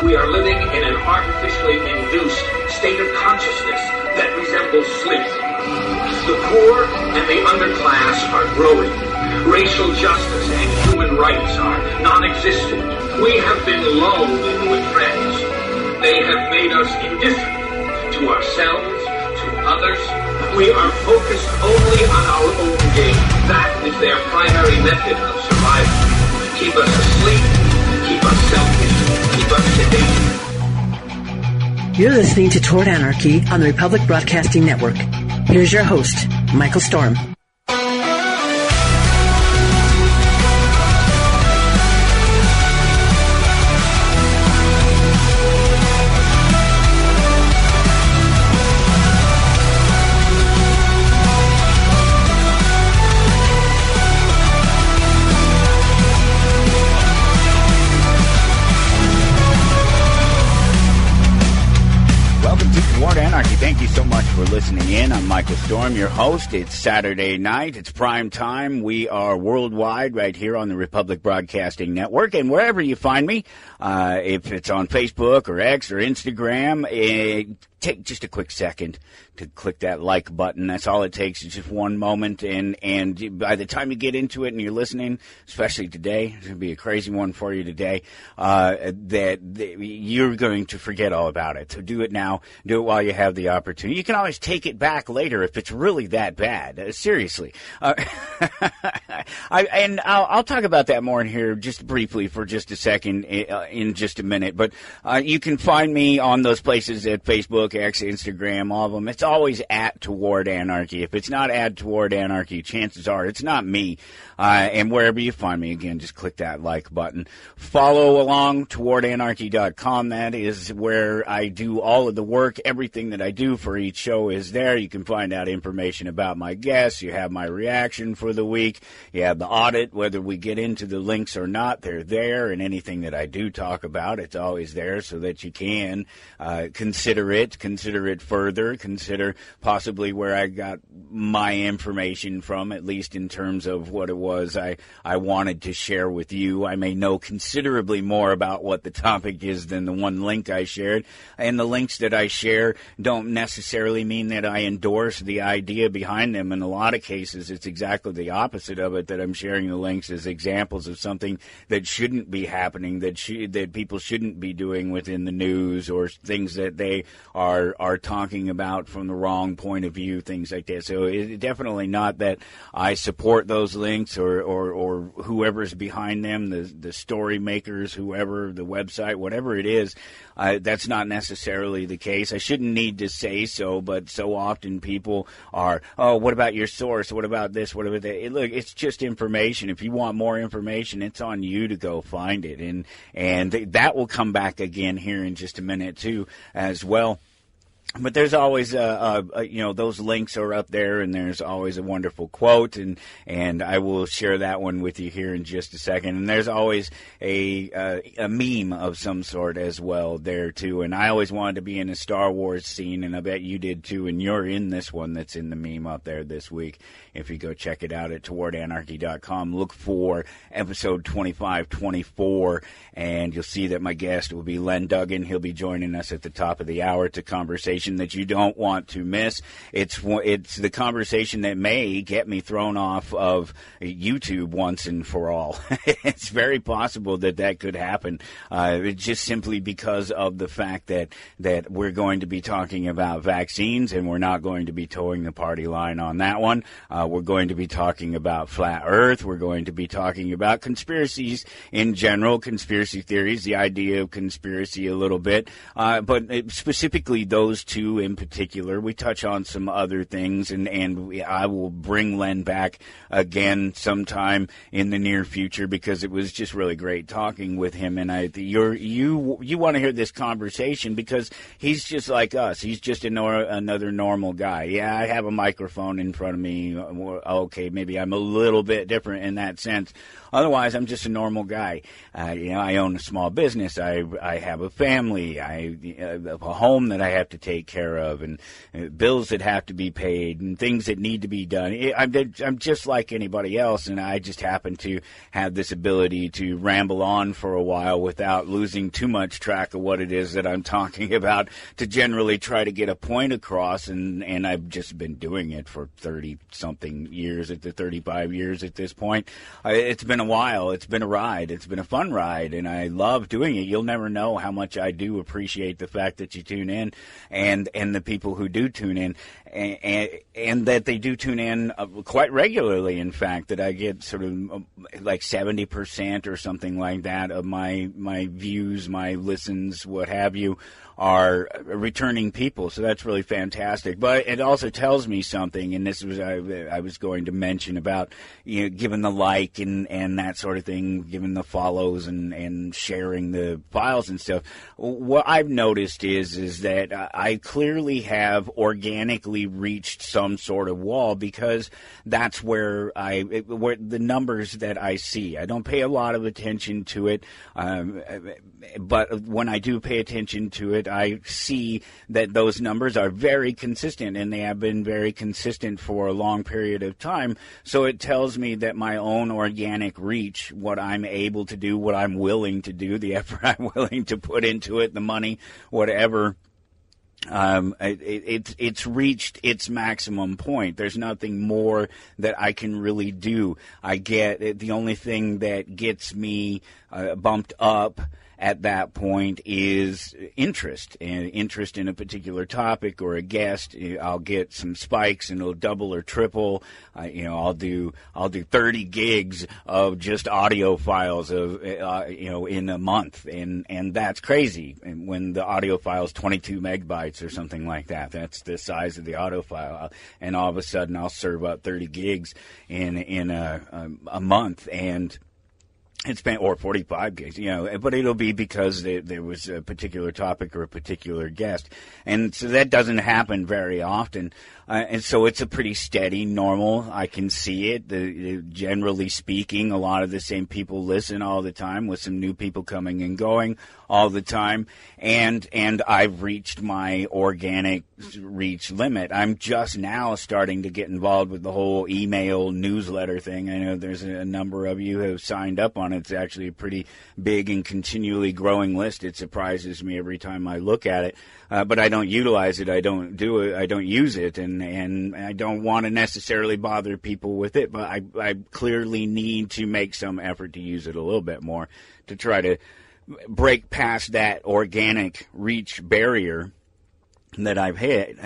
We are living in an artificially induced state of consciousness that resembles sleep. The poor and the underclass are growing. Racial justice and human rights are non-existent. We have been loathed with friends. They have made us indifferent to ourselves, to others. We are focused only on our own gain. That is their primary method of survival. Keep us asleep, keep us selfish, keep us sedated. You're listening to Toward Anarchy on the Republic Broadcasting Network. Here's your host, Michael Storm. Thank you so much for listening in. I'm Michael Storm, your host. It's Saturday night. It's prime time. We are worldwide right here on the Republic Broadcasting Network. And wherever you find me, if it's on Facebook or X or Instagram, take just a quick second to click that like button. That's all it takes. It's just one moment, and by the time you get into it and you're listening, especially today, it's going to be a crazy one for you today, that you're going to forget all about it. So do it now. Do it while you have the opportunity. You can always take it back later if it's really that bad. Seriously. I'll talk about that more in here just briefly for just a second in just a minute. But you can find me on those places at Facebook, X, Instagram, all of them. It's always at Toward Anarchy. If it's not at Toward Anarchy, chances are it's not me. And wherever you find me, again, just click that like button. Follow along, towardanarchy.com. That is where I do all of the work. Everything that I do for each show is there. You can find out information about my guests. You have my reaction for the week. You have the audit, whether we get into the links or not, they're there. And anything that I do talk about, it's always there so that you can consider it further, consider possibly where I got my information from, at least in terms of what it was I wanted to share with you. I may know considerably more about what the topic is than the one link I shared, and the links that I share don't necessarily mean that I endorse the idea behind them. In a lot of cases, it's exactly the opposite of it, that I'm sharing the links as examples of something that shouldn't be happening, that people shouldn't be doing within the news, or things that they are talking about from the wrong point of view, things like that. So it's definitely not that I support those links or whoever's behind them, the story makers, whoever, the website, whatever it is. That's not necessarily the case. I shouldn't need to say so, but so often people are, oh, what about your source? What about this? What about that? Look, it's just information. If you want more information, it's on you to go find it. And that will come back again here in just a minute, too, as well. But there's always, those links are up there, and there's always a wonderful quote, and I will share that one with you here in just a second. And there's always a meme of some sort as well there, too. And I always wanted to be in a Star Wars scene, and I bet you did, too. And you're in this one that's in the meme up there this week. If you go check it out at towardanarchy.com, look for episode 2524, and you'll see that my guest will be Len Duggan. He'll be joining us at the top of the hour to conversation that you don't want to miss. It's the conversation that may get me thrown off of YouTube once and for all. It's very possible that could happen, just simply because of the fact that we're going to be talking about vaccines, and we're not going to be towing the party line on that one. We're going to be talking about flat Earth. We're going to be talking about conspiracies in general, conspiracy theories, the idea of conspiracy a little bit, but specifically those two in particular. We touch on some other things, and I will bring Len back again sometime in the near future, because it was just really great talking with him. And you want to hear this conversation because he's just like us. He's just another normal guy. Yeah, I have a microphone in front of me. Okay, maybe I'm a little bit different in that sense. Otherwise, I'm just a normal guy. I own a small business. I have a family. I have a home that I have to take take care of, and bills that have to be paid, and things that need to be done. I'm just like anybody else, and I just happen to have this ability to ramble on for a while without losing too much track of what it is that I'm talking about, to generally try to get a point across, and I've just been doing it for 30-something years, 35 years at this point. It's been a while. It's been a ride. It's been a fun ride, and I love doing it. You'll never know how much I do appreciate the fact that you tune in, and the people who do tune in, and that they do tune in quite regularly. In fact, that I get sort of like 70% or something like that of my views, my listens, what have you, are returning people. So that's really fantastic. But it also tells me something, and this was I was going to mention about, giving the like and that sort of thing, giving the follows and sharing the files and stuff. What I've noticed is that I clearly have organically reached some sort of wall, because that's where the numbers that I see. I don't pay a lot of attention to it, but when I do pay attention to it, I see that those numbers are very consistent, and they have been very consistent for a long period of time. So it tells me that my own organic reach, what I'm able to do, what I'm willing to do, the effort I'm willing to put into it, the money, whatever, it's reached its maximum point. There's nothing more that I can really do. The only thing that gets me bumped up at that point is interest in a particular topic or a guest. I'll get some spikes, and it'll double or triple. I'll do 30 gigs of just audio files of in a month, and that's crazy. And when the audio file is 22 megabytes or something like that, that's the size of the audio file, and all of a sudden I'll serve up 30 gigs in a month, and it's been, or 45 gigs, but it'll be because there was a particular topic or a particular guest. And so that doesn't happen very often. And so it's a pretty steady, normal. I can see it. Generally speaking, a lot of the same people listen all the time, with some new people coming and going all the time. And I've reached my organic reach limit. I'm just now starting to get involved with the whole email newsletter thing. I know there's a number of you who have signed up on it. It's actually a pretty big and continually growing list. It surprises me every time I look at it. But I don't utilize it. I don't do it. I don't use it. And I don't want to necessarily bother people with it. But I clearly need to make some effort to use it a little bit more, to try to break past that organic reach barrier that I've hit.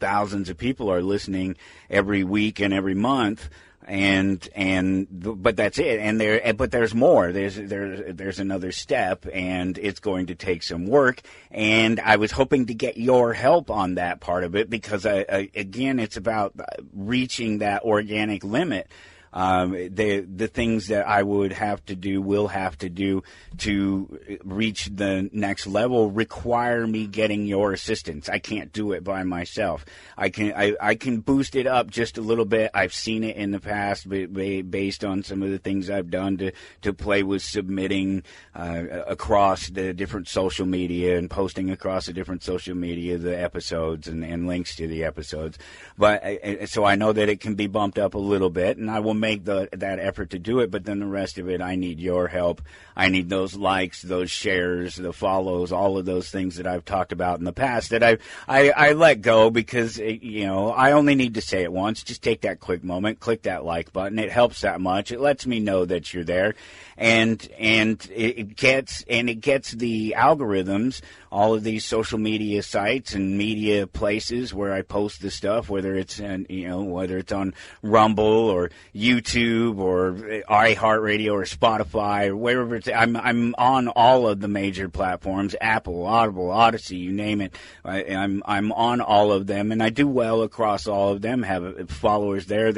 Thousands of people are listening every week and every month. But that's it. But there's more. There's another step, and it's going to take some work. And I was hoping to get your help on that part of it, because again, it's about reaching that organic limit. The things that I will have to do to reach the next level require me getting your assistance. I can't do it by myself. I can boost it up just a little bit. I've seen it in the past, based on some of the things I've done to play with submitting across the different social media and posting across the different social media the episodes and links to the episodes. But so I know that it can be bumped up a little bit, and I will make that effort to do it. But then the rest of it, I need your help. I need those likes, those shares, the follows, all of those things that I've talked about in the past that I let go, because I only need to say it once. Just take that quick moment, click that like button. It helps that much. It lets me know that you're there, and it gets the algorithms, all of these social media sites and media places where I post the stuff, whether it's on Rumble or YouTube or iHeartRadio or Spotify or wherever it's. I'm on all of the major platforms: Apple, Audible, Odyssey, you name it. I'm on all of them, and I do well across all of them. Have followers there,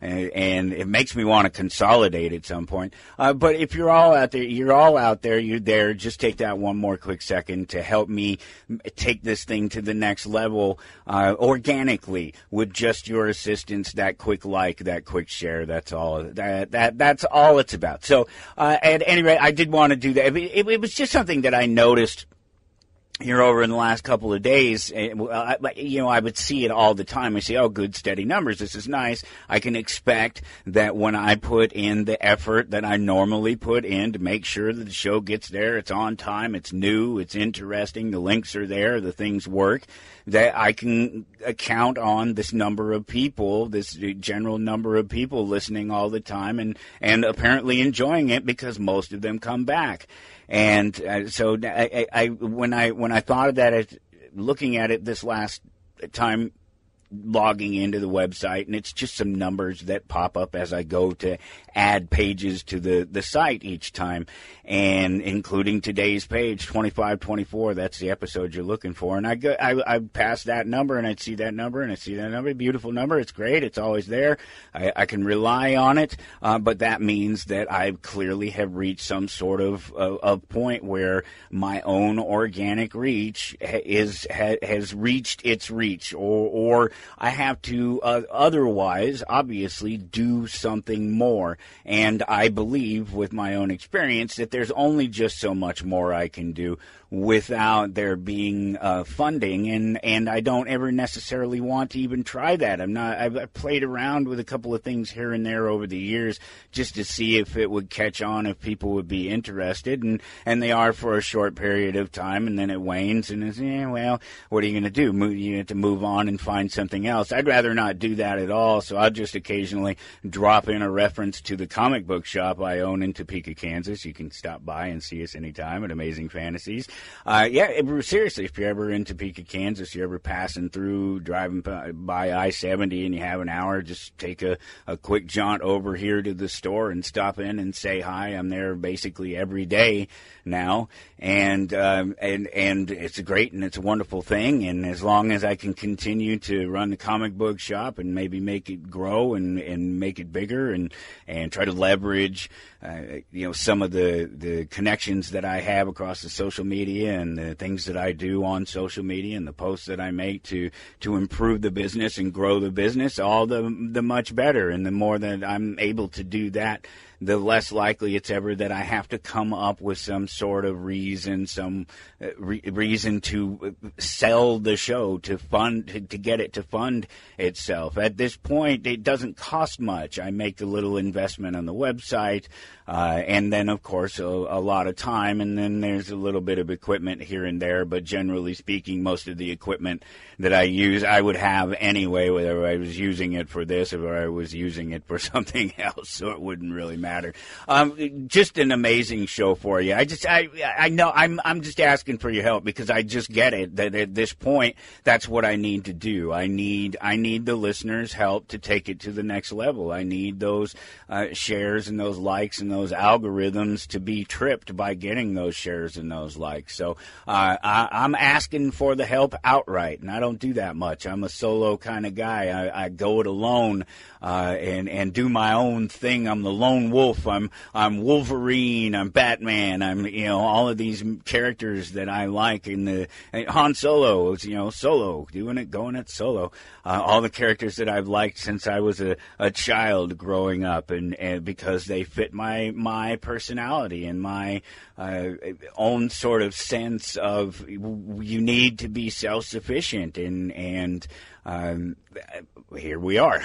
and it makes me want to consolidate at some point. But if you're all out there, you're there. Just take that one more quick second to help me take this thing to the next level organically, with just your assistance. That quick like, that quick share. That's all. That's all it's about. So at any rate, I did want to do that. It was just something that I noticed here over in the last couple of days, I would see it all the time. I see, oh, good, steady numbers. This is nice. I can expect that when I put in the effort that I normally put in to make sure that the show gets there, it's on time, it's new, it's interesting, the links are there, the things work, that I can count on this number of people, this general number of people listening all the time and apparently enjoying it because most of them come back. And so when I thought of that, looking at it this last time, logging into the website, and it's just some numbers that pop up as I go to add pages to the site each time, and including today's page 2524. That's the episode you're looking for, and I pass that number, and I'd see that number, and I see that number. Beautiful number. It's great. It's always there. I can rely on it, but that means that I clearly have reached some sort of point where my own organic reach has reached its reach, or I have to otherwise, obviously, do something more. And I believe, with my own experience, that there's only just so much more I can do without there being funding, and I don't ever necessarily want to even try that. I've played around with a couple of things here and there over the years just to see if it would catch on, if people would be interested, and they are for a short period of time, and then it wanes, and it's, well, what are you going to do? You have to move on and find something else. I'd rather not do that at all, so I'll just occasionally drop in a reference to the comic book shop I own in Topeka, Kansas. You can stop by and see us anytime at Amazing Fantasies. Seriously, if you're ever in Topeka, Kansas, you're ever passing through, driving by I-70 and you have an hour, just take a quick jaunt over here to the store and stop in and say hi. I'm there basically every day now, and it's great and it's a wonderful thing, and as long as I can continue to run the comic book shop and maybe make it grow and make it bigger and try to leverage some of the connections that I have across the social media and the things that I do on social media and the posts that I make to improve the business and grow the business, all the much better. And the more that I'm able to do that, the less likely it's ever that I have to come up with some sort of reason, reason to sell the show, to get it to fund itself. At this point, it doesn't cost much. I make a little investment on the website, and then, of course, a lot of time, and then there's a little bit of equipment here and there, but generally speaking, most of the equipment that I use, I would have anyway, whether I was using it for this or I was using it for something else, so it wouldn't really matter. Just an amazing show for you. I know I'm just asking for your help because I just get it that at this point that's what I need to do. I need the listeners' help to take it to the next level. I need those shares and those likes and those algorithms to be tripped by getting those shares and those likes. So I'm asking for the help outright, and I don't do that much. I'm a solo kind of guy. I go it alone and do my own thing. I'm the lone wolf. I'm Wolverine. I'm Batman. I'm all of these characters that I like in the Han Solo. Solo, going it solo. All the characters that I've liked since I was a child growing up, and because they fit my personality and my own sort of sense of you need to be self-sufficient, and here we are.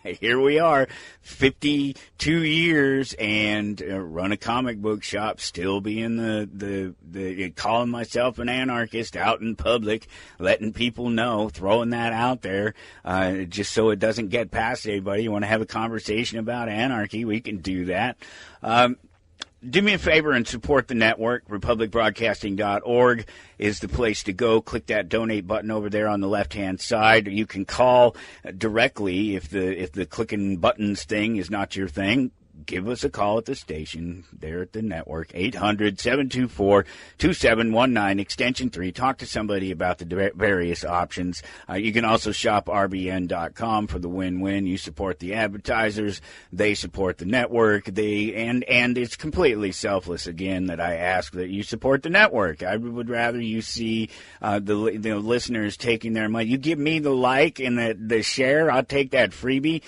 Here we are, 52 years, and run a comic book shop, still being the calling myself an anarchist out in public, letting people know, throwing that out there, just so it doesn't get past anybody. You want to have a conversation about anarchy, we can do that. Do me a favor and support the network. RepublicBroadcasting.org is the place to go. Click that donate button over there on the left-hand side. You can call directly if the clicking buttons thing is not your thing. Give us a call at the station there at the network, 800-724-2719, extension 3. Talk to somebody about the various options. You can also shop rbn.com for the win-win. You support the advertisers, they support the network, and it's completely selfless, again, that I ask that you support the network. I would rather you see the listeners taking their money. You give me the like and the share, I'll take that freebie.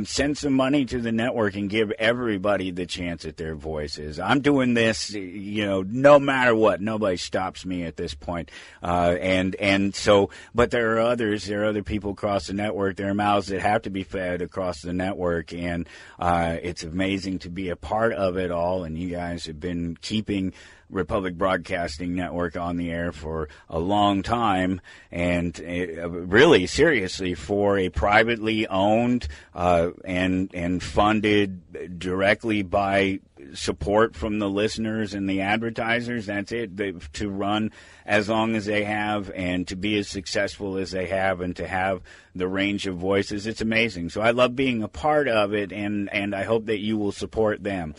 Send some money to the network and give every everybody the chance at their voices. I'm doing this, no matter what. Nobody stops me at this point. But there are others. There are other people across the network. There are mouths that have to be fed across the network, and it's amazing to be a part of it all. And you guys have been keeping Republic Broadcasting Network on the air for a long time, and really, seriously, for a privately owned and funded directly by support from the listeners and the advertisers. That's it. To run as long as they have and to be as successful as they have and to have the range of voices, it's amazing. So I love being a part of it, and I hope that you will support them.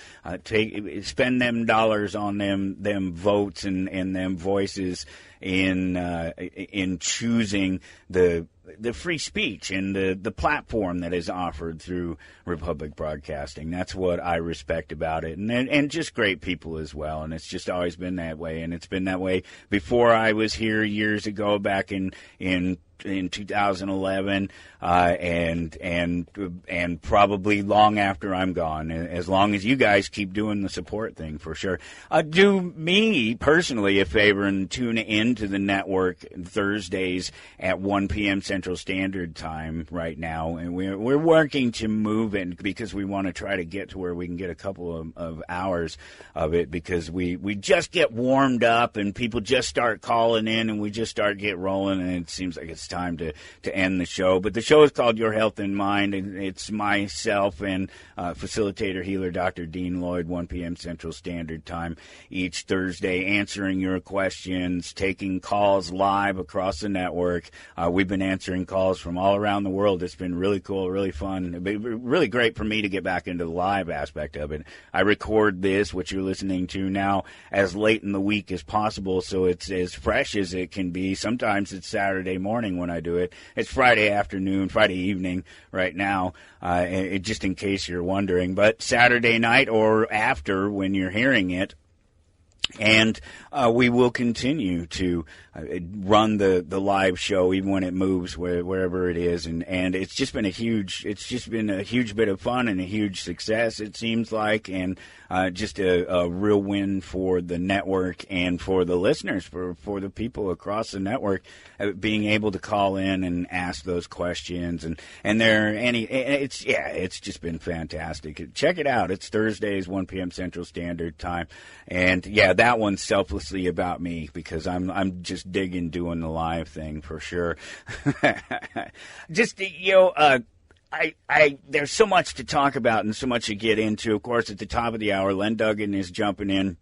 Spend them dollars on them votes and them voices in choosing the free speech and the platform that is offered through Republic Broadcasting. That's what I respect about it, and just great people as well. And it's just always been that way, and it's been that way before I was here years ago, back in 2011, and probably long after I'm gone, as long as you guys keep doing the support thing, for sure. Do me personally a favor and tune into the network Thursdays at 1 p.m. Central Standard Time right now, and we're working to move it because we want to try to get to where we can get a couple of hours of it, because we just get warmed up and people just start calling in and we just start get rolling, and it seems like it's time to end the show. But the show is called Your Health in Mind, and it's myself and facilitator healer Dr. Dean Lloyd, 1 p.m. Central Standard Time each Thursday, answering your questions, taking calls live across the network. We've been answering calls from all around the world. It's been really cool, really fun. It'd be really great for me to get back into the live aspect of it. I record this, what you're listening to now, as late in the week as possible, so it's as fresh as it can be. Sometimes it's Saturday morning when I do it. It's Friday afternoon, Friday evening right now, just in case you're wondering. But Saturday night or after when you're hearing it. And we will continue to run the live show even when it moves wherever it is, and it's just been a huge bit of fun and a huge success, it seems like, and just a real win for the network and for the listeners, for the people across the network, being able to call in and ask those questions, and it's just been fantastic. Check it out. It's Thursdays, 1 p.m. Central Standard Time, and that one's selflessly about me, because I'm just digging doing the live thing for sure. Just there's so much to talk about and so much to get into. Of course, at the top of the hour, Len Duggan is jumping in,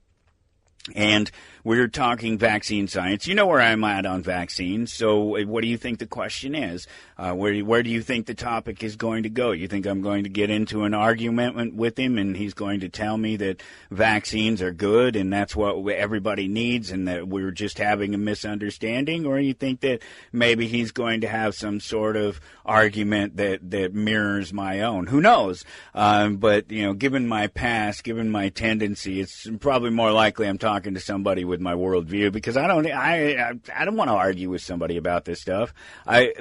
and we're talking vaccine science. You know where I'm at on vaccines, so what do you think the question is? Where do you think the topic is going to go? You think I'm going to get into an argument with him and he's going to tell me that vaccines are good and that's what everybody needs and that we're just having a misunderstanding? Or you think that maybe he's going to have some sort of argument that mirrors my own? Who knows? But, given my past, given my tendency, it's probably more likely I'm talking to somebody with my worldview, because I don't want to argue with somebody about this stuff.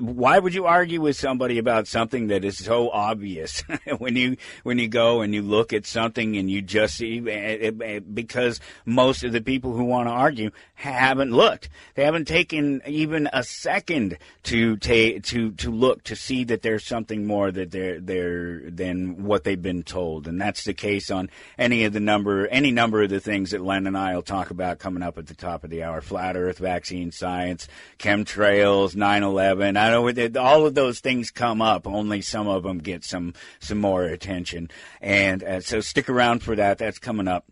Why would you argue with somebody about something that is so obvious? when you go and you look at something and you just see, because most of the people who want to argue haven't looked. They haven't taken even a second to look to see that there's something more that they're than what they've been told, and that's the case on any number of the things that Len and I will talk about coming up at the top of the hour. Flat Earth, vaccine science, chemtrails, 9/11. I know all of those things come up. Only some of them get some more attention. And so stick around for that. That's coming up.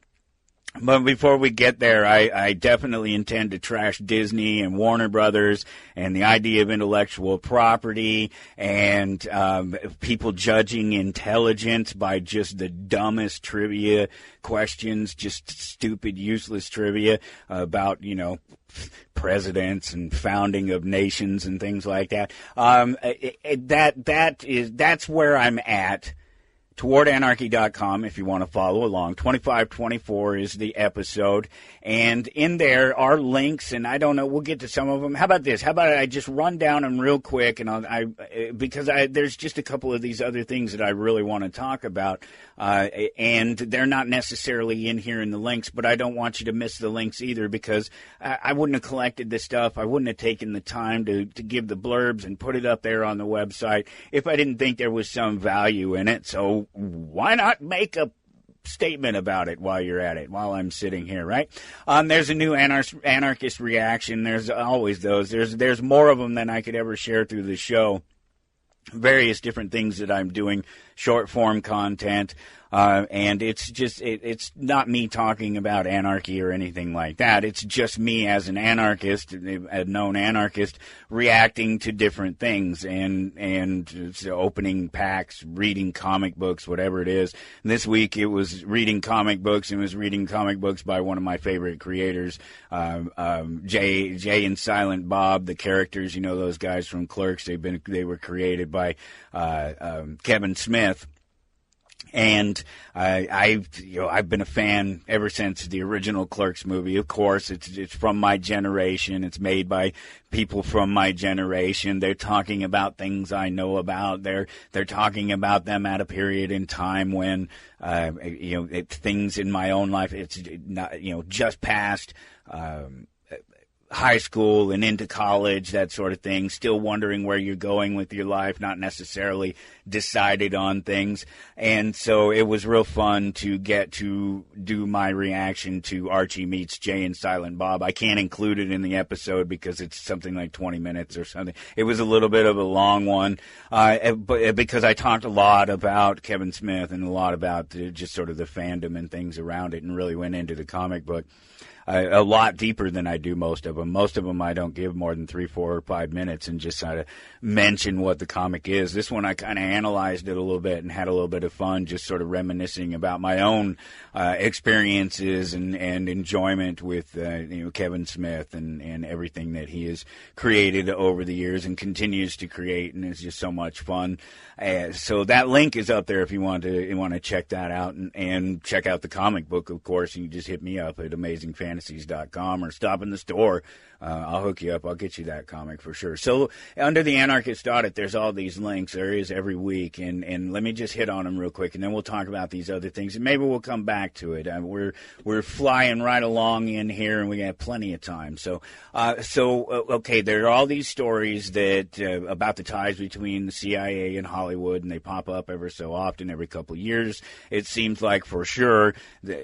But before we get there, I definitely intend to trash Disney and Warner Brothers and the idea of intellectual property and people judging intelligence by just the dumbest trivia questions, just stupid, useless trivia about, presidents and founding of nations and things like that. That's where I'm at towardanarchy.com if you want to follow along. 2524 is the episode, and in there are links, and I don't know, we'll get to some of them. How about this? How about I just run down them real quick, and because there's just a couple of these other things that I really want to talk about, and they're not necessarily in here in the links, but I don't want you to miss the links either, because I wouldn't have collected this stuff. I wouldn't have taken the time to give the blurbs and put it up there on the website if I didn't think there was some value in it. So why not make a statement about it while you're at it, while I'm sitting here, right? There's a new Anarchist Reaction. There's always those. There's more of them than I could ever share through the show. Various different things that I'm doing, short form content, and it's just it's not me talking about anarchy or anything like that. It's just me as an anarchist, a known anarchist, reacting to different things and opening packs, reading comic books, whatever it is. This week it was reading comic books, and it was reading comic books by one of my favorite creators, Jay and Silent Bob, the characters, you know, those guys from Clerks. They were created by Kevin Smith. And I've been a fan ever since the original Clerks movie. Of course, it's from my generation. It's made by people from my generation. They're talking about things I know about. They're talking about them at a period in time when things in my own life. It's not just past high school and into college, that sort of thing, still wondering where you're going with your life, not necessarily decided on things. And so it was real fun to get to do my reaction to Archie meets Jay and Silent Bob. I can't include it in the episode because it's something like 20 minutes or something. It was a little bit of a long one, but because I talked a lot about Kevin Smith and a lot about just sort of the fandom and things around it, and really went into the comic book a lot deeper than I do most of them. Most of them I don't give more than 3, 4, or 5 minutes and just kind of mention what the comic is. This one I kind of analyzed it a little bit and had a little bit of fun, just sort of reminiscing about my own experiences and enjoyment with Kevin Smith and everything that he has created over the years and continues to create, and it's just so much fun. So that link is up there if you want to check that out and check out the comic book. Of course, you can just hit me up at AmazingFantasies.com or stop in the store. I'll hook you up. I'll get you that comic for sure. So under the Anarchist Audit, there's all these links. There is every week, and let me just hit on them real quick, and then we'll talk about these other things, and maybe we'll come back to it. We're flying right along in here, and we have plenty of time. So okay, there are all these stories that about the ties between the CIA and Hollywood, and they pop up ever so often, every couple of years. It seems like for sure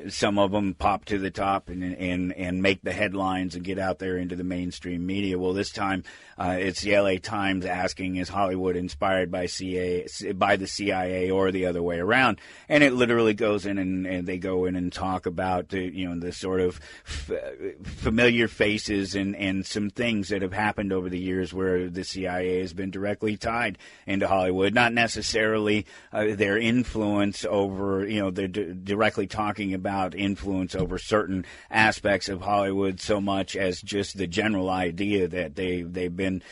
some of them pop to the top and make the headlines and get out there into the mainstream media. Well, this time it's the LA Times asking, is Hollywood inspired by the CIA or the other way around? And it literally goes in and they go in and talk about the sort of familiar faces and some things that have happened over the years where the CIA has been directly tied into Hollywood. Not necessarily their influence over, they're directly talking about influence over certain aspects of Hollywood so much as just the general idea that they've been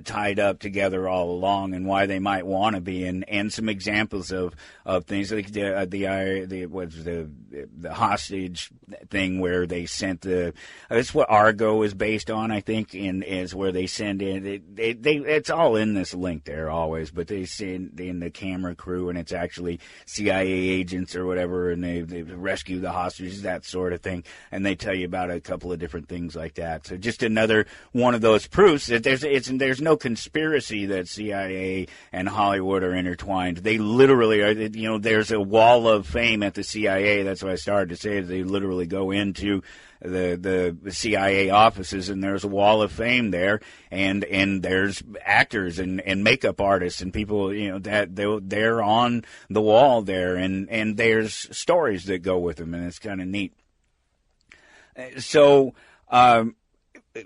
tied up together all along, and why they might want to be, and some examples of things like the hostage thing where they sent that's what Argo is based on, I think, and is where they send in it's all in this link there always, but they send in the camera crew, and it's actually CIA agents or whatever, and they rescue the hostages, that sort of thing, and they tell you about a couple of different things like that. So just another one of those proofs that there's no conspiracy that CIA and Hollywood are intertwined. They literally are. There's a wall of fame at the CIA. That's what I started to say. They literally go into the CIA offices, and there's a wall of fame there, and there's actors and makeup artists and people that they're on the wall there, and there's stories that go with them, and it's kind of neat. So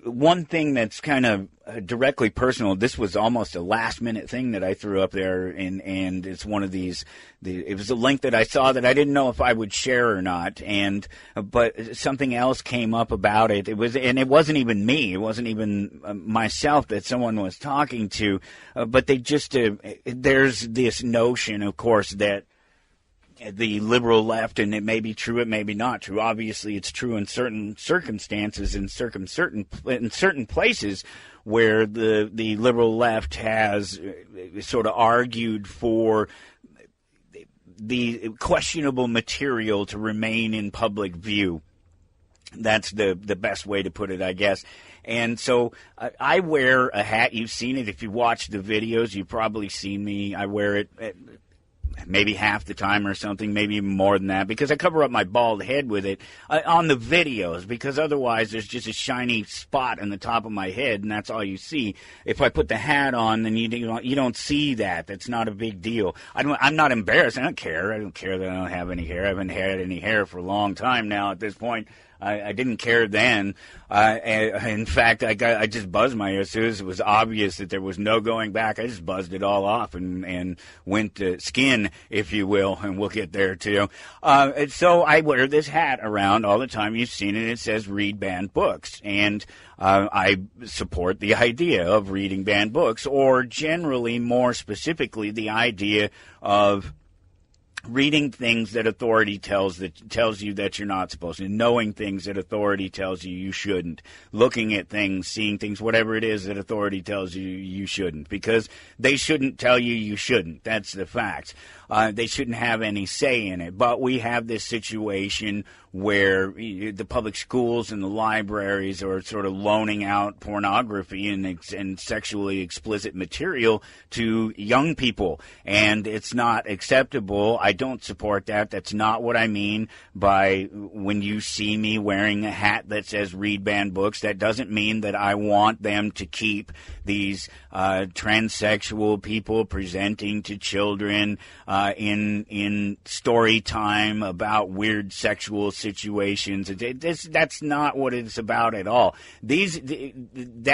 one thing that's kind of directly personal, this was almost a last-minute thing that I threw up there, and it's one of these. It was a link that I saw that I didn't know if I would share or not, but something else came up about it. It wasn't even me. It wasn't even myself that someone was talking to, but they just there's this notion, of course, that the liberal left, and it may be true, it may be not true. Obviously, it's true in certain circumstances, in certain places where the liberal left has sort of argued for the questionable material to remain in public view. That's the best way to put it, I guess. And so I wear a hat. You've seen it. If you watch the videos, you've probably seen me. I wear it maybe half the time or something, maybe even more than that, because I cover up my bald head with it on the videos, because otherwise there's just a shiny spot on the top of my head, and that's all you see. If I put the hat on, then you don't see that. That's not a big deal. I'm not embarrassed. I don't care. I don't care that I don't have any hair. I haven't had any hair for a long time now at this point. I didn't care then. In fact, I just buzzed my hair as soon as it was obvious that there was no going back. I just buzzed it all off and went to skin, if you will, and we'll get there too. So I wear this hat around all the time. You've seen it. It says read banned books. And I support the idea of reading banned books, or generally, more specifically, the idea of reading things that authority tells you that you're not supposed to, knowing things that authority tells you you shouldn't, looking at things, seeing things, whatever it is that authority tells you you shouldn't, because they shouldn't tell you you shouldn't. That's the fact. They shouldn't have any say in it. But we have this situation where the public schools and the libraries are sort of loaning out pornography and sexually explicit material to young people, and it's not acceptable. I don't support that. That's not what I mean by when you see me wearing a hat that says read banned books. That doesn't mean that I want them to keep these transsexual people presenting to children in story time about weird sexual situations. That's not what it's about at all. It's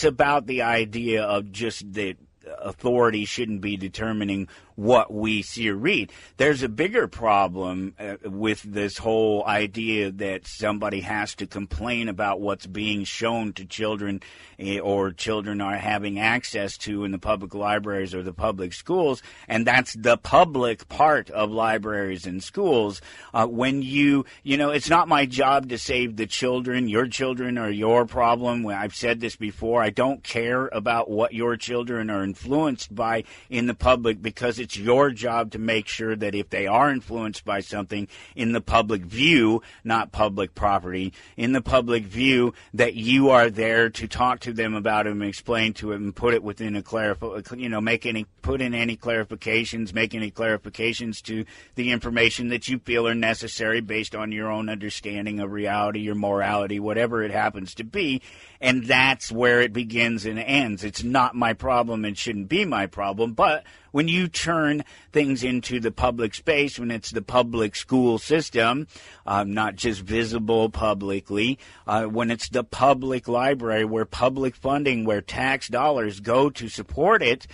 about the idea of just that authority shouldn't be determining what we see or read. There's a bigger problem with this whole idea that somebody has to complain about what's being shown to children or children are having access to in the public libraries or the public schools, and that's the public part of libraries and schools. When it's not my job to save the children. Your children are your problem. I've said this before. I don't care about what your children are influenced by in the public, because it's your job to make sure that if they are influenced by something in the public view, not public property, in the public view, that you are there to talk to them about it and explain to it and put it within a put in any clarifications, make any clarifications to the information that you feel are necessary based on your own understanding of reality, your morality, whatever it happens to be. And that's where it begins and ends. It's not my problem and shouldn't be my problem. But when you turn things into the public space, when it's the public school system, not just visible publicly, when it's the public library where public funding, where tax dollars go to support it,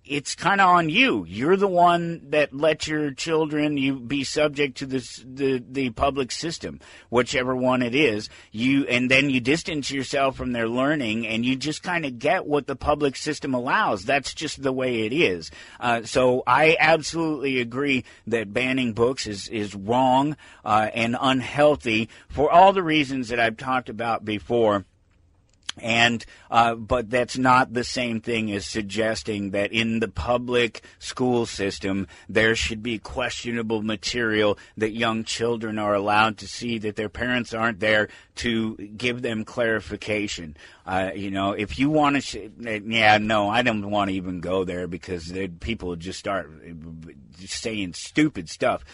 it's kind of on you. You're the one that let your children be subject to the public system, whichever one it is. And then you distance yourself from their learning, and you just kind of get what the public system allows. That's just the way it is. So I absolutely agree that banning books is wrong and unhealthy for all the reasons that I've talked about before. And but that's not the same thing as suggesting that in the public school system there should be questionable material that young children are allowed to see, that their parents aren't there to give them clarification. If you want to, I don't want to even go there, because people just start saying stupid stuff.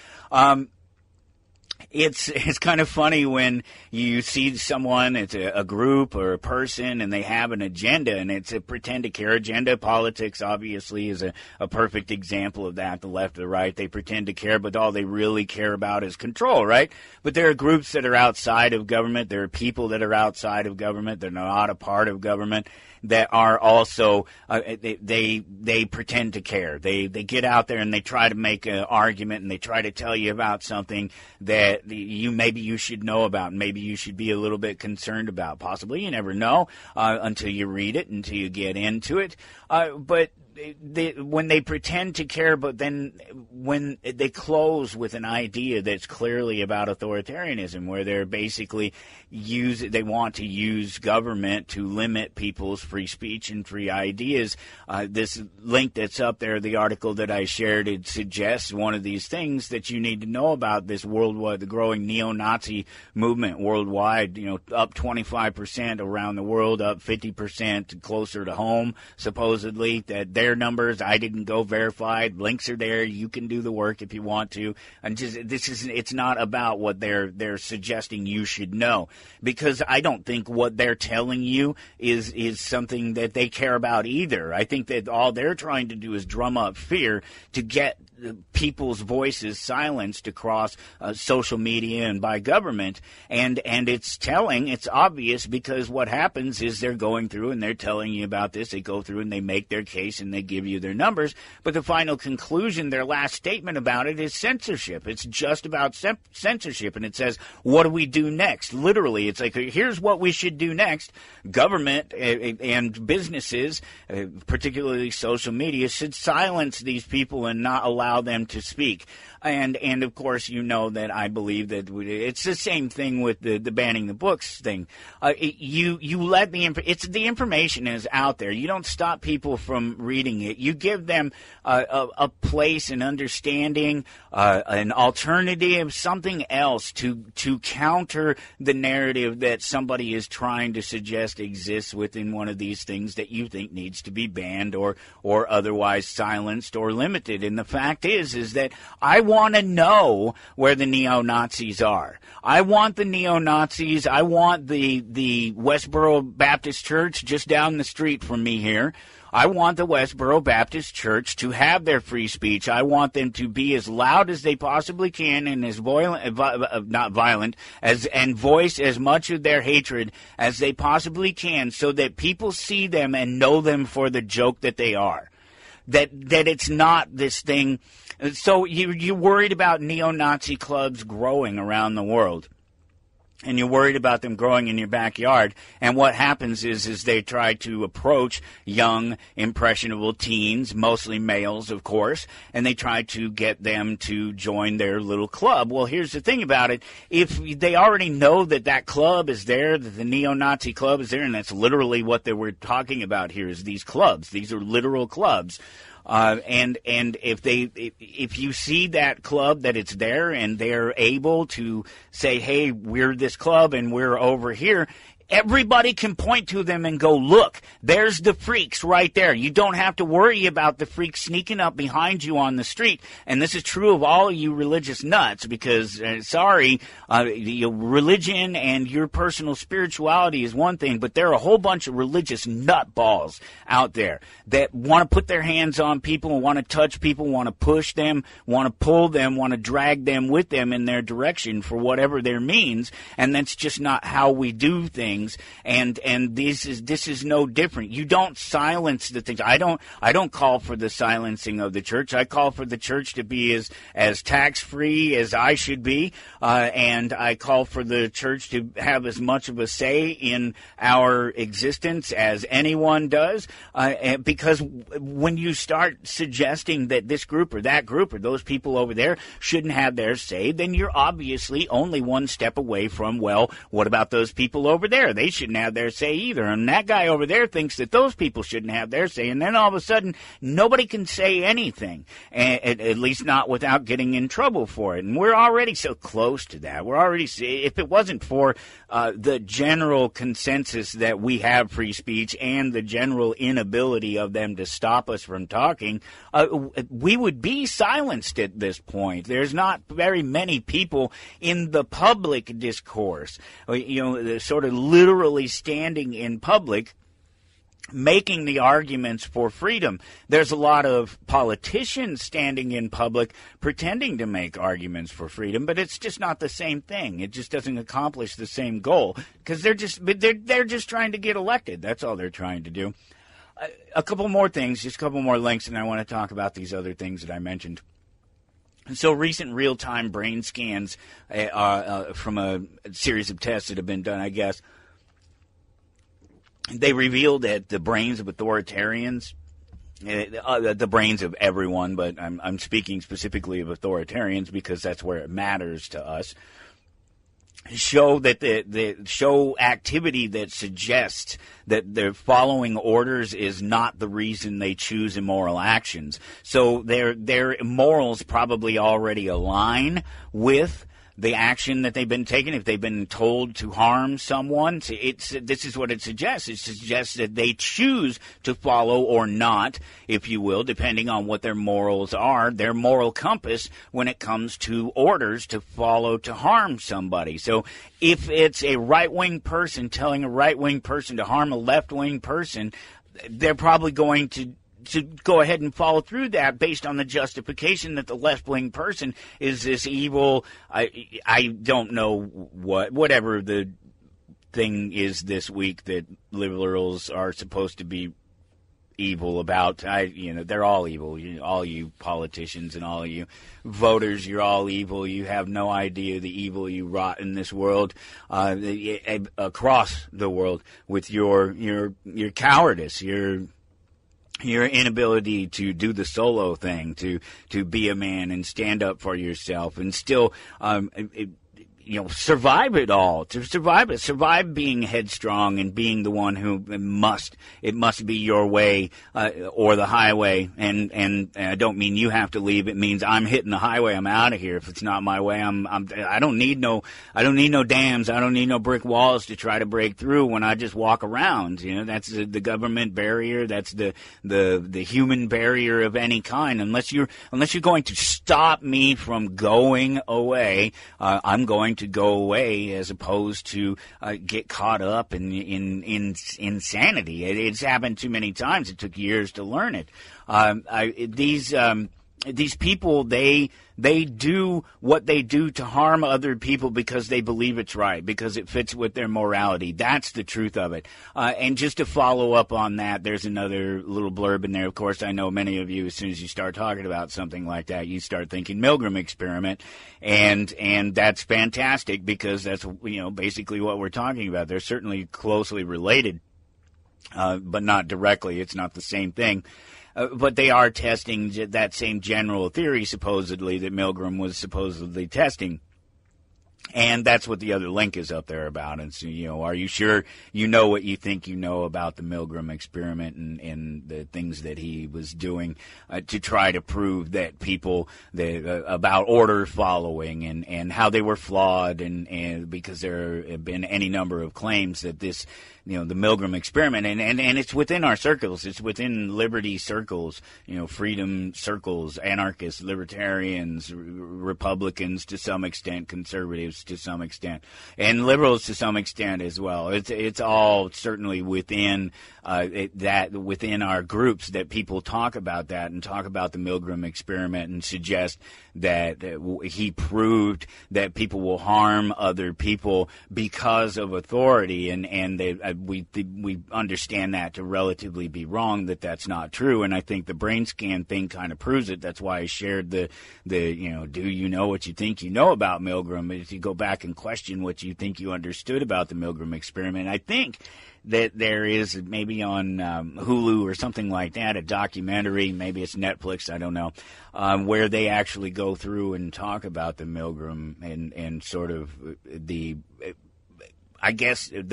It's kind of funny when you see someone, it's a group or a person, and they have an agenda, and it's a pretend to care agenda. Politics, obviously, is a perfect example of that. The left or the right, they pretend to care, but all they really care about is control, right? But there are groups that are outside of government. There are people that are outside of government. They're not a part of government, that are also they pretend to care. They get out there and they try to make an argument, and they try to tell you about something that maybe you should know about, and maybe you should be a little bit concerned about. Possibly, you never know until you read it, until you get into it. But when they pretend to care, but then when they close with an idea that's clearly about authoritarianism, where they're basically they want to use government to limit people's free speech and free ideas. This link that's up there, the article that I shared, it suggests one of these things that you need to know about this worldwide, the growing neo-Nazi movement worldwide. Up 25% around the world, up 50% closer to home, supposedly. That their numbers, I didn't go verified. Links are there. You can do the work if you want to. And it's not about what they're suggesting you should know, because I don't think what they're telling you is something that they care about either. I think that all they're trying to do is drum up fear to get people's voices silenced across social media and by government, and it's obvious, because what happens is they're going through and they're telling you about this. They go through and they make their case and they give you their numbers, but the final conclusion, their last statement about it, is censorship. It's just about censorship, and it says, what do we do next? Literally, it's like, here's what we should do next. Government and businesses, particularly social media, should silence these people and not allow them to speak. And of course, that I believe that it's the same thing with the banning the books thing. You let the information is out there. You don't stop people from reading it. You give them a place, an understanding, an alternative, something else to counter the narrative that somebody is trying to suggest exists within one of these things that you think needs to be banned or otherwise silenced or limited. And the fact is that I want to know where the neo-Nazis are. I want the neo-Nazis. I want the Westboro Baptist Church just down the street from me here. I want the Westboro Baptist Church to have their free speech. I want them to be as loud as they possibly can and as not violent, and voice as much of their hatred as they possibly can, so that people see them and know them for the joke that they are. That it's not this thing. So you're worried about neo-Nazi clubs growing around the world, and you're worried about them growing in your backyard. And what happens is they try to approach young, impressionable teens, mostly males, of course, and they try to get them to join their little club. Well, here's the thing about it. If they already know that club is there, that the neo-Nazi club is there, and that's literally what we're talking about here, is these clubs. These are literal clubs. And if you see that club, that it's there, and they're able to say, hey, we're this club and we're over here, everybody can point to them and go, look, there's the freaks right there. You don't have to worry about the freaks sneaking up behind you on the street. And this is true of all you religious nuts, because, religion and your personal spirituality is one thing, but there are a whole bunch of religious nutballs out there that want to put their hands on people and want to touch people, want to push them, want to pull them, want to drag them with them in their direction for whatever their means. And that's just not how we do things. And this is no different. You don't silence the things. I don't call for the silencing of the church. I call for the church to be as tax free as I should be, and I call for the church to have as much of a say in our existence as anyone does. Because when you start suggesting that this group or that group or those people over there shouldn't have their say, then you're obviously only one step away from, well, what about those people over there? They shouldn't have their say either. And that guy over there thinks that those people shouldn't have their say. And then all of a sudden, nobody can say anything, at least not without getting in trouble for it. And we're already so close to that. If it wasn't for the general consensus that we have free speech and the general inability of them to stop us from talking, we would be silenced at this point. There's not very many people in the public discourse, sort of literally standing in public making the arguments for freedom. There's a lot of politicians standing in public pretending to make arguments for freedom, but it's just not the same thing. It just doesn't accomplish the same goal, because they're just trying to get elected. That's all they're trying to do. A couple more things, just a couple more links, and I want to talk about these other things that I mentioned. So recent real-time brain scans from a series of tests that have been done, I guess, they revealed that the brains of authoritarians the brains of everyone, but I'm speaking specifically of authoritarians because that's where it matters to us. Show that the show activity that suggests that they're following orders is not the reason they choose immoral actions. So their morals probably already align with the action that they've been taking. If they've been told to harm someone, this is what it suggests. It suggests that they choose to follow or not, if you will, depending on what their morals are, their moral compass when it comes to orders to follow to harm somebody. So if it's a right-wing person telling a right-wing person to harm a left-wing person, they're probably going to go ahead and follow through that based on the justification that the left-wing person is this evil, I don't know whatever the thing is this week that liberals are supposed to be evil about. They're all evil. All you politicians and all you voters, you're all evil. You have no idea the evil you wrought in this world, across the world, with your cowardice, your inability to do the solo thing, to be a man and stand up for yourself and still, survive it all, to survive being headstrong and being the one who it must be your way, or the highway. And I don't mean you have to leave. It means I'm hitting the highway. I'm out of here. If it's not my way, I don't need no dams. I don't need no brick walls to try to break through when I just walk around. That's the government barrier. That's the human barrier of any kind. Unless you're going to stop me from going away, I'm going to go away, as opposed to get caught up in insanity. It's happened too many times. It took years to learn it. These people, they do what they do to harm other people because they believe it's right, because it fits with their morality. That's the truth of it. And just to follow up on that, there's another little blurb in there. Of course, I know many of you, as soon as you start talking about something like that, you start thinking Milgram experiment, and that's fantastic, because that's basically what we're talking about. They're certainly closely related, but not directly. It's not the same thing. But they are testing that same general theory, supposedly, that Milgram was supposedly testing. And that's what the other link is up there about. And so, are you sure you know what you think you know about the Milgram experiment and the things that he was doing to try to prove that people about order following and how they were flawed, and because there have been any number of claims that this, the Milgram experiment, and it's within our circles, it's within liberty circles, freedom circles, anarchists, libertarians, Republicans to some extent, conservatives to some extent, and liberals to some extent as well. It's all certainly within within our groups that people talk about that and talk about the Milgram experiment and suggest that he proved that people will harm other people because of authority, and we understand that to relatively be wrong, that's not true. And I think the brain scan thing kind of proves it. That's why I shared the do you know what you think you know about Milgram? If you go back and question what you think you understood about the Milgram experiment, I think that there is maybe on Hulu or something like that, a documentary, maybe it's Netflix, I don't know, where they actually go through and talk about the Milgram and sort of the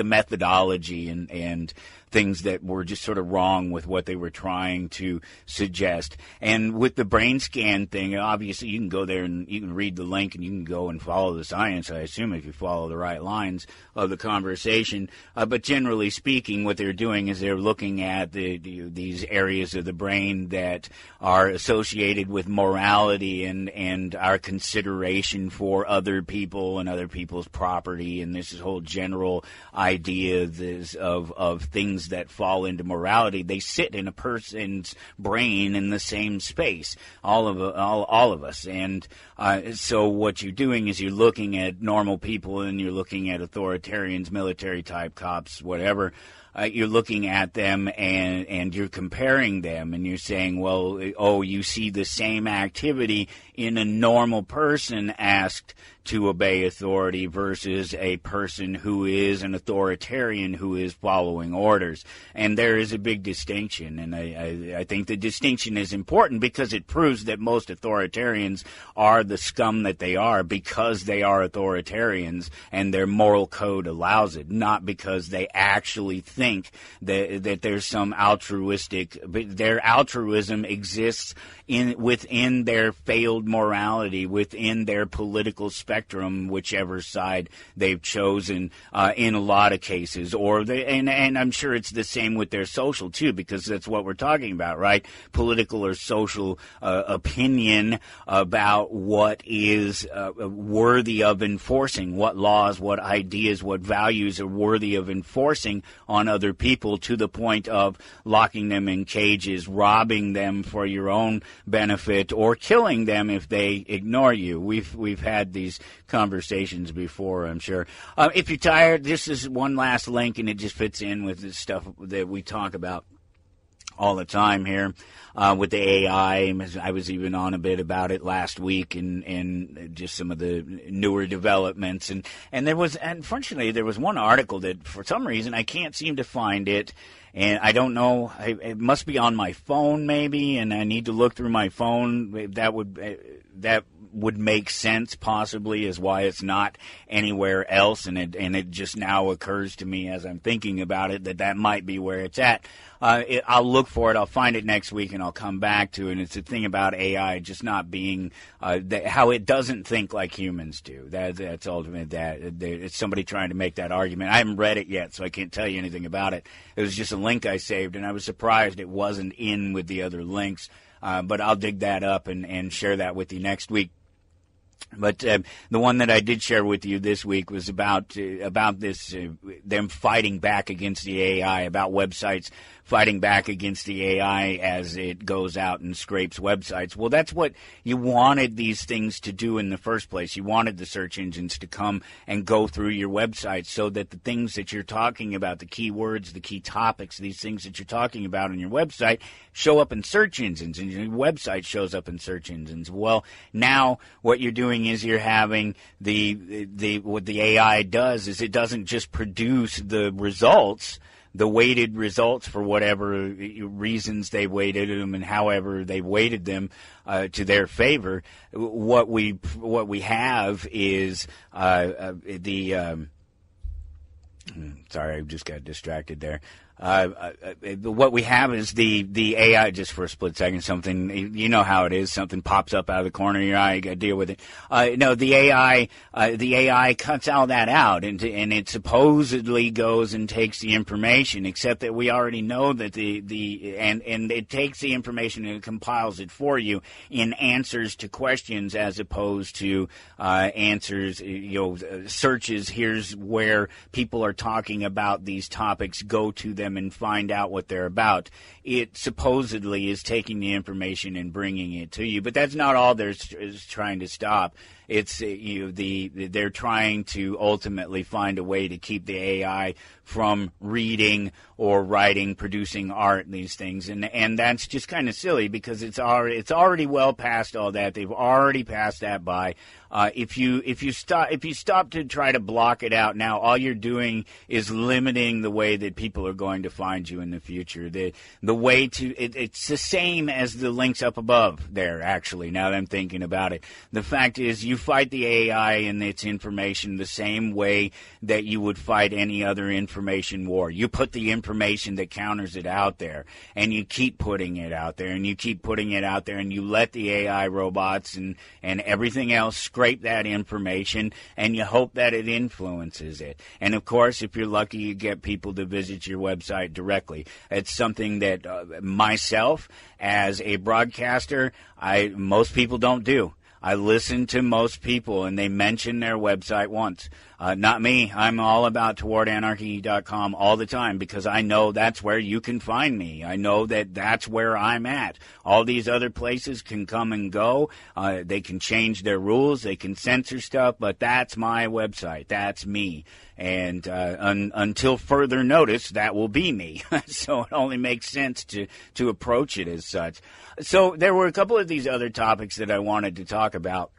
methodology and things that were just sort of wrong with what they were trying to suggest. And with the brain scan thing, obviously you can go there and you can read the link and you can go and follow the science, I assume, if you follow the right lines of the conversation. But generally speaking, what they're doing is they're looking at these areas of the brain that are associated with morality and our consideration for other people and other people's property, and this whole general idea of things that fall into morality. They sit in a person's brain in the same space, all of us. And so what you're doing is you're looking at normal people and you're looking at authoritarians, military type cops, whatever, you're looking at them and you're comparing them, and you're saying, well, oh, you see the same activity in a normal person asked to obey authority versus a person who is an authoritarian who is following orders. And there is a big distinction, and I think the distinction is important because it proves that most authoritarians are the scum that they are because they are authoritarians and their moral code allows it, not because they actually think that there's some altruistic, their altruism exists within their failed morality, within their political spectrum, whichever side they've chosen in a lot of cases. And I'm sure it's the same with their social too, because that's what we're talking about, right? Political or social opinion about what is worthy of enforcing, what laws, what ideas, what values are worthy of enforcing on other people, to the point of locking them in cages, robbing them for your own benefit, or killing them if they ignore you. We've had these conversations before, I'm sure. If you're tired, this is one last link, and it just fits in with the stuff that we talk about all the time here with the AI. I was even on a bit about it last week, and just some of the newer developments. And unfortunately, there was one article that for some reason I can't seem to find it. And I don't know, it must be on my phone maybe, and I need to look through my phone. That would make sense possibly as why it's not anywhere else, and it just now occurs to me as I'm thinking about it that might be where it's at. I'll look for it. I'll find it next week, and I'll come back to it. And it's a thing about AI just not being how it doesn't think like humans do. That's ultimately that. It's somebody trying to make that argument. I haven't read it yet, so I can't tell you anything about it. It was just a link I saved, and I was surprised it wasn't in with the other links. But I'll dig that up and share that with you next week. But the one that I did share with you this week was about this them fighting back against the AI, about websites fighting back against the AI as it goes out and scrapes websites. Well, that's what you wanted these things to do in the first place. You wanted the search engines to come and go through your website so that the things that you're talking about, the keywords, the key topics, these things that you're talking about on your website show up in search engines, and your website shows up in search engines. Well, now what you're doing is you're having what the AI does is it doesn't just produce the results, the weighted results for whatever reasons they weighted them and however they weighted them to their favor. What we have is sorry, I just got distracted there. What we have is the AI, just for a split second, something, you know how it is, something pops up out of the corner of your eye, you gotta deal with it. No, the AI cuts all that out, and it supposedly goes and takes the information, except that we already know that and it takes the information and it compiles it for you in answers to questions as opposed to answers, searches. Here's where people are talking about these topics, go to them and find out what they're about. It supposedly is taking the information and bringing it to you, but that's not all they're trying to stop. It's they're trying to ultimately find a way to keep the AI from reading or writing, producing art, and these things, and that's just kind of silly because it's already well past all that. They've already passed that by. If you stop to try to block it out now, all you're doing is limiting the way that people are going to find you in the future. The way to it's the same as the links up above there. Actually, now that I'm thinking about it, the fact is you fight the AI and its information the same way that you would fight any other information war. You put the information that counters it out there, and you keep putting it out there, and you keep putting it out there, and you let the AI robots and everything else scrape that information, and you hope that it influences it. And of course, if you're lucky, you get people to visit your website directly. It's something that myself, as a broadcaster, most people don't do. I listen to most people, and they mention their website once. Not me. I'm all about towardanarchy.com all the time because I know that's where you can find me. I know that that's where I'm at. All these other places can come and go. They can change their rules. They can censor stuff, but that's my website. That's me. And until further notice, that will be me. So it only makes sense to approach it as such. So there were a couple of these other topics that I wanted to talk about,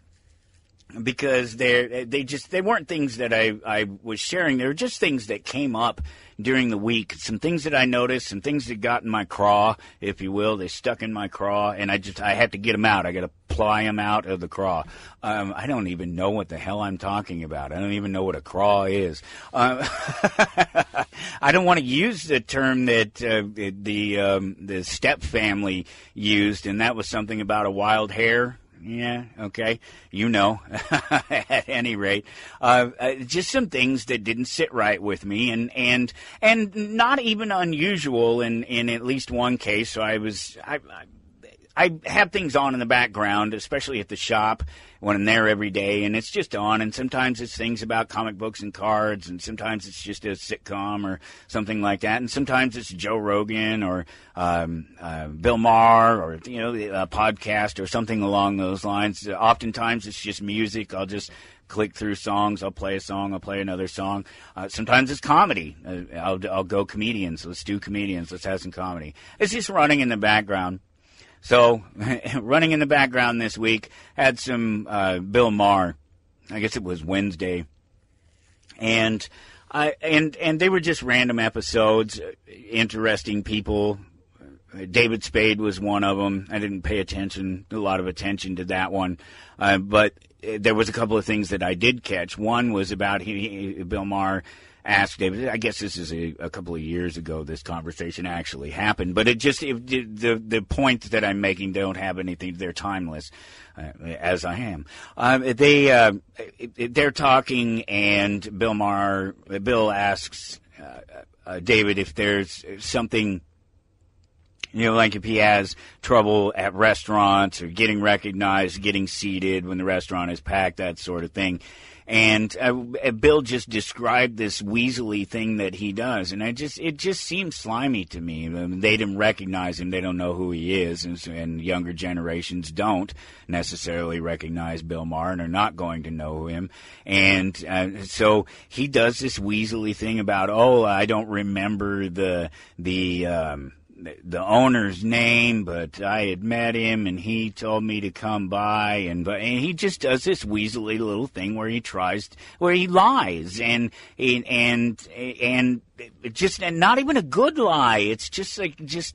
because they weren't things that I was sharing. They were just things that came up during the week. Some things that I noticed, some things that got in my craw, if you will. They stuck in my craw, and I had to get them out. I got to ply them out of the craw. I don't even know what the hell I'm talking about. I don't even know what a craw is. I don't want to use the term that the Step family used, and that was something about a wild hare. Yeah, okay. You know, at any rate, just some things that didn't sit right with me, and not even unusual in at least one case. So I have things on in the background, especially at the shop when I'm there every day, and it's just on. And sometimes it's things about comic books and cards, and sometimes it's just a sitcom or something like that, and sometimes it's Joe Rogan or Bill Maher or a podcast or something along those lines. Oftentimes it's just music. I'll just click through songs. I'll play a song. I'll play another song. Sometimes it's comedy. I'll go comedians. Let's do comedians. Let's have some comedy. It's just running in the background. So, running in the background this week, had some Bill Maher. I guess it was Wednesday, and they were just random episodes, interesting people. David Spade was one of them. I didn't pay a lot of attention to that one, but there was a couple of things that I did catch. One was about Bill Maher asked David. I guess this is a couple of years ago this conversation actually happened, but the points that I'm making don't have anything. They're timeless, as I am. They're talking, and Bill asks David if there's something, like if he has trouble at restaurants or getting recognized, getting seated when the restaurant is packed, that sort of thing. And Bill just described this weaselly thing that he does, and it just seems slimy to me. They didn't recognize him; they don't know who he is, and younger generations don't necessarily recognize Bill Maher and are not going to know him. And so he does this weaselly thing about, I don't remember the owner's name, but I had met him and he told me to come by, and he just does this weaselly little thing where he lies and just, and not even a good lie. It's just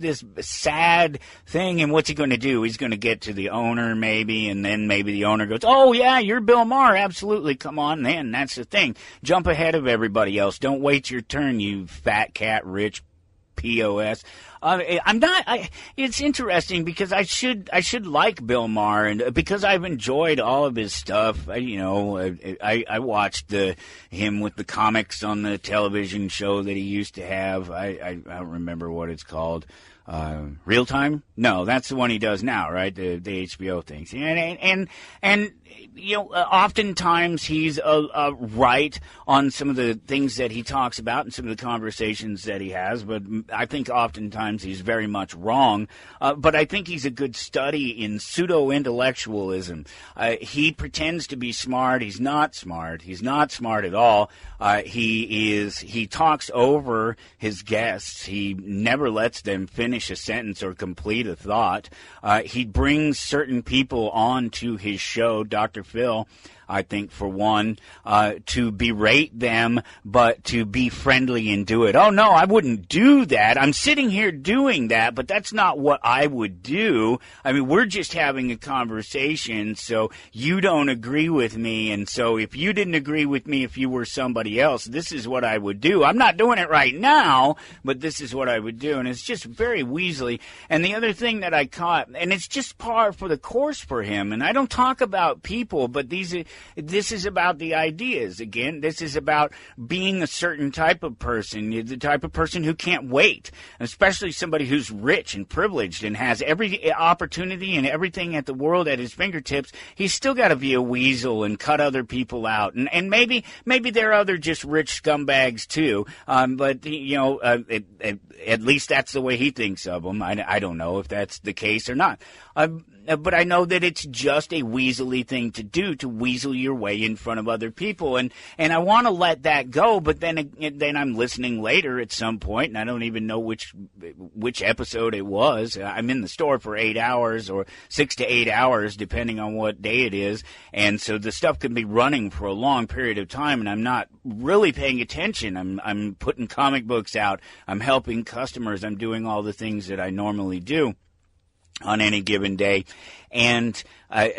this sad thing. And what's he going to do? He's going to get to the owner maybe, and then maybe the owner goes, "Oh yeah, you're Bill Maher. Absolutely. Come on then." That's the thing. Jump ahead of everybody else. Don't wait your turn, you fat cat rich POS. It's interesting because I should like Bill Maher, and because I've enjoyed all of his stuff. I watched him with the comics on the television show that he used to have. I don't remember what it's called. Real Time? No, that's the one he does now, right? The HBO things. And oftentimes he's right on some of the things that he talks about and some of the conversations that he has, but I think oftentimes he's very much wrong. But I think he's a good study in pseudo-intellectualism. He pretends to be smart. He's not smart. He's not smart at all. He talks over his guests. He never lets them finish a sentence or complete a thought. He brings certain people on to his show, Dr. Phil, I think, for one, to berate them, but to be friendly and do it. Oh, no, I wouldn't do that. I'm sitting here doing that, but that's not what I would do. I mean, we're just having a conversation, so you don't agree with me, and so if you didn't agree with me if you were somebody else, this is what I would do. I'm not doing it right now, but this is what I would do, and it's just very weaselly. And the other thing that I caught, and it's just par for the course for him, and I don't talk about people, but these This is about the ideas. Again, this is about being a certain type of person, the type of person who can't wait, especially somebody who's rich and privileged and has every opportunity and everything at the world at his fingertips. He's still got to be a weasel and cut other people out. And maybe there are other just rich scumbags too. But at least that's the way he thinks of them. I don't know if that's the case or not. But I know that it's just a weaselly thing to do, to weasel your way in front of other people. And I want to let that go, but then I'm listening later at some point, and I don't even know which episode it was. I'm in the store for 8 hours or 6 to 8 hours, depending on what day it is. And so the stuff can be running for a long period of time, and I'm not really paying attention. I'm putting comic books out. I'm helping customers. I'm doing all the things that I normally do on any given day, and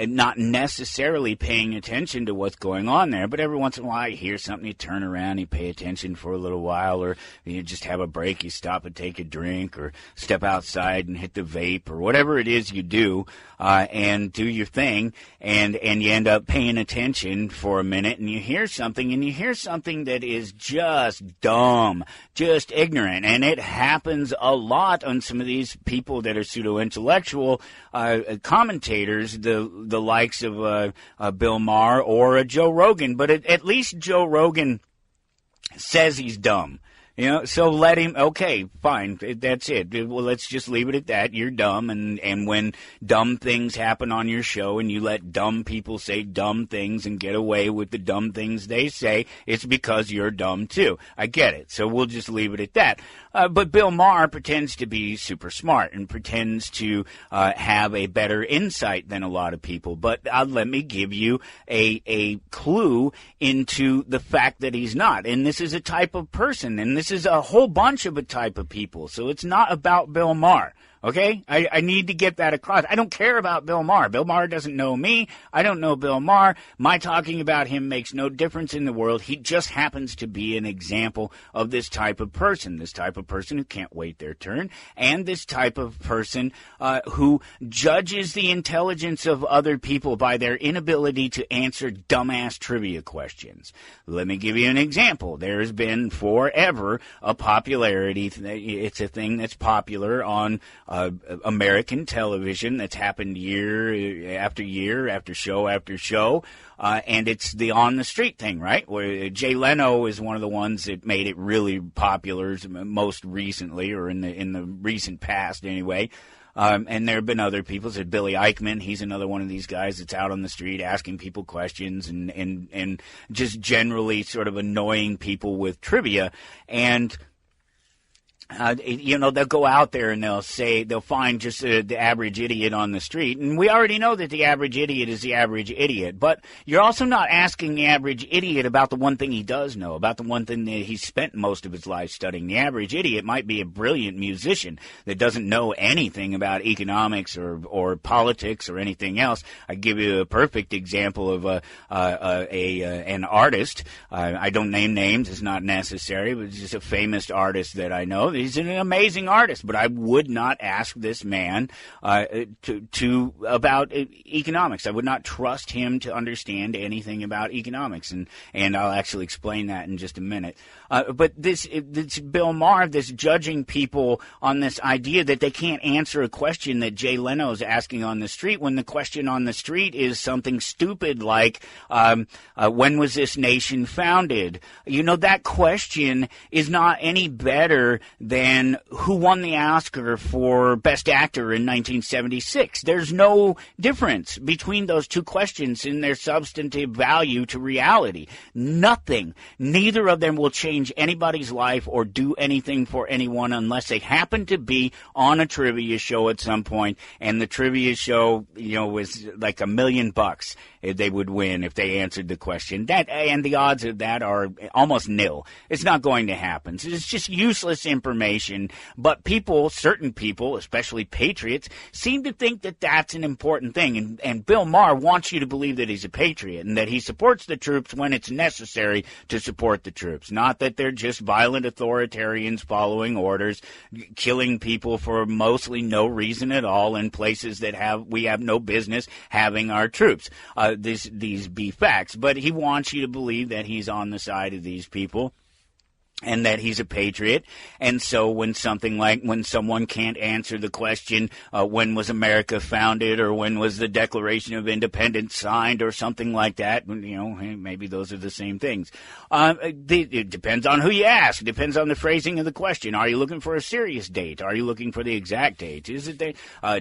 not necessarily paying attention to what's going on there. But every once in a while you hear something, you turn around, you pay attention for a little while, or you just have a break, you stop and take a drink, or step outside and hit the vape, or whatever it is you do, and do your thing, and you end up paying attention for a minute, and you hear something that is just dumb, just ignorant. And it happens a lot on some of these people that are pseudo-intellectual commentators, the likes of Bill Maher or Joe Rogan. But at least Joe Rogan says he's dumb. So let him, okay, fine, that's it. Well, let's just leave it at that. You're dumb, and when dumb things happen on your show and you let dumb people say dumb things and get away with the dumb things they say, it's because you're dumb too. I get it. So we'll just leave it at that. But Bill Maher pretends to be super smart and pretends to have a better insight than a lot of people. But let me give you a clue into the fact that he's not. And this is a type of person, and this is a whole bunch of a type of people. So it's not about Bill Maher. Okay? I need to get that across. I don't care about Bill Maher. Bill Maher doesn't know me. I don't know Bill Maher. My talking about him makes no difference in the world. He just happens to be an example of this type of person who can't wait their turn, and this type of person who judges the intelligence of other people by their inability to answer dumbass trivia questions. Let me give you an example. There has been forever a popularity. It's a thing that's popular on American television that's happened year after year, after show, and it's the on the street thing, right? Where Jay Leno is one of the ones that made it really popular most recently, or in the recent past anyway. And there have been other people. So Billy Eichmann, he's another one of these guys that's out on the street asking people questions and just generally sort of annoying people with trivia. And they'll go out there and they'll find just the average idiot on the street. And we already know that the average idiot is the average idiot. But you're also not asking the average idiot about the one thing he does know, about the one thing that he's spent most of his life studying. The average idiot might be a brilliant musician that doesn't know anything about economics or politics or anything else. I give you a perfect example of an artist. I don't name names. It's not necessary, but it's just a famous artist that I know. He's an amazing artist, but I would not ask this man about economics. I would not trust him to understand anything about economics, and I'll actually explain that in just a minute. But this Bill Maher, this judging people on this idea that they can't answer a question that Jay Leno is asking on the street, when the question on the street is something stupid like, when was this nation founded? That question is not any better than who won the Oscar for Best Actor in 1976. There's no difference between those two questions in their substantive value to reality. Nothing. Neither of them will change anybody's life or do anything for anyone unless they happen to be on a trivia show at some point, and the trivia show, was like $1 million they would win if they answered the question. And the odds of that are almost nil. It's not going to happen. So it's just useless information. But certain people, especially patriots, seem to think that that's an important thing. And Bill Maher wants you to believe that he's a patriot and that he supports the troops when it's necessary to support the troops. Not that they're just violent authoritarians following orders, killing people for mostly no reason at all in places that we have no business having our troops. these be facts. But he wants you to believe that he's on the side of these people, and that he's a patriot. And so when someone can't answer the question, when was America founded, or when was the Declaration of Independence signed, or something like that, hey, maybe those are the same things. It depends on who you ask. It depends on the phrasing of the question. Are you looking for a serious date? Are you looking for the exact date? Is it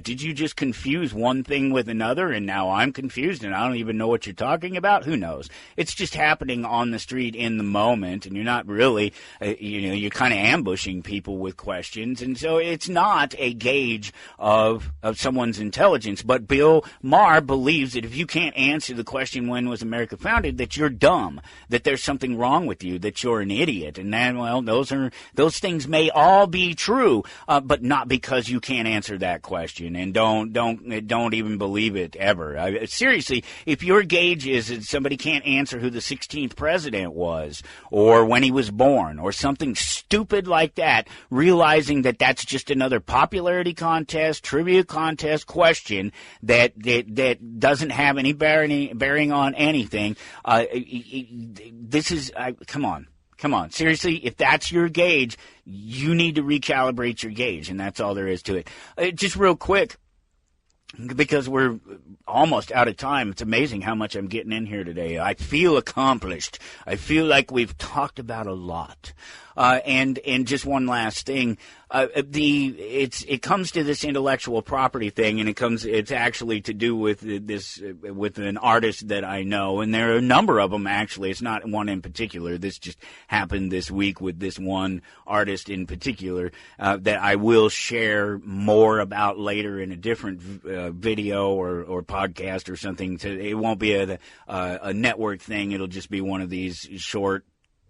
did you just confuse one thing with another, and now I'm confused and I don't even know what you're talking about? Who knows? It's just happening on the street in the moment, and you're not really you're kind of ambushing people with questions, and so it's not a gauge of someone's intelligence. But Bill Maher believes that if you can't answer the question, when was America founded, that you're dumb, that there's something wrong with you, that you're an idiot. And then, well, those things may all be true, but not because you can't answer that question. And don't even believe it ever. Seriously, if your gauge is that somebody can't answer who the 16th president was, or when he was born, or something stupid like that, realizing that that's just another popularity contest, trivia contest question that doesn't have any bearing on anything. This is come on. Seriously, if that's your gauge, you need to recalibrate your gauge, and that's all there is to it. Just real quick, because we're almost out of time. It's amazing how much I'm getting in here today. I feel accomplished. I feel like we've talked about a lot. And just one last thing. It comes to this intellectual property thing, and it's actually to do with with an artist that I know, and there are a number of them actually. It's not one in particular. This just happened this week with this one artist in particular, that I will share more about later in a different video or podcast or something. It won't be a network thing. It'll just be one of these short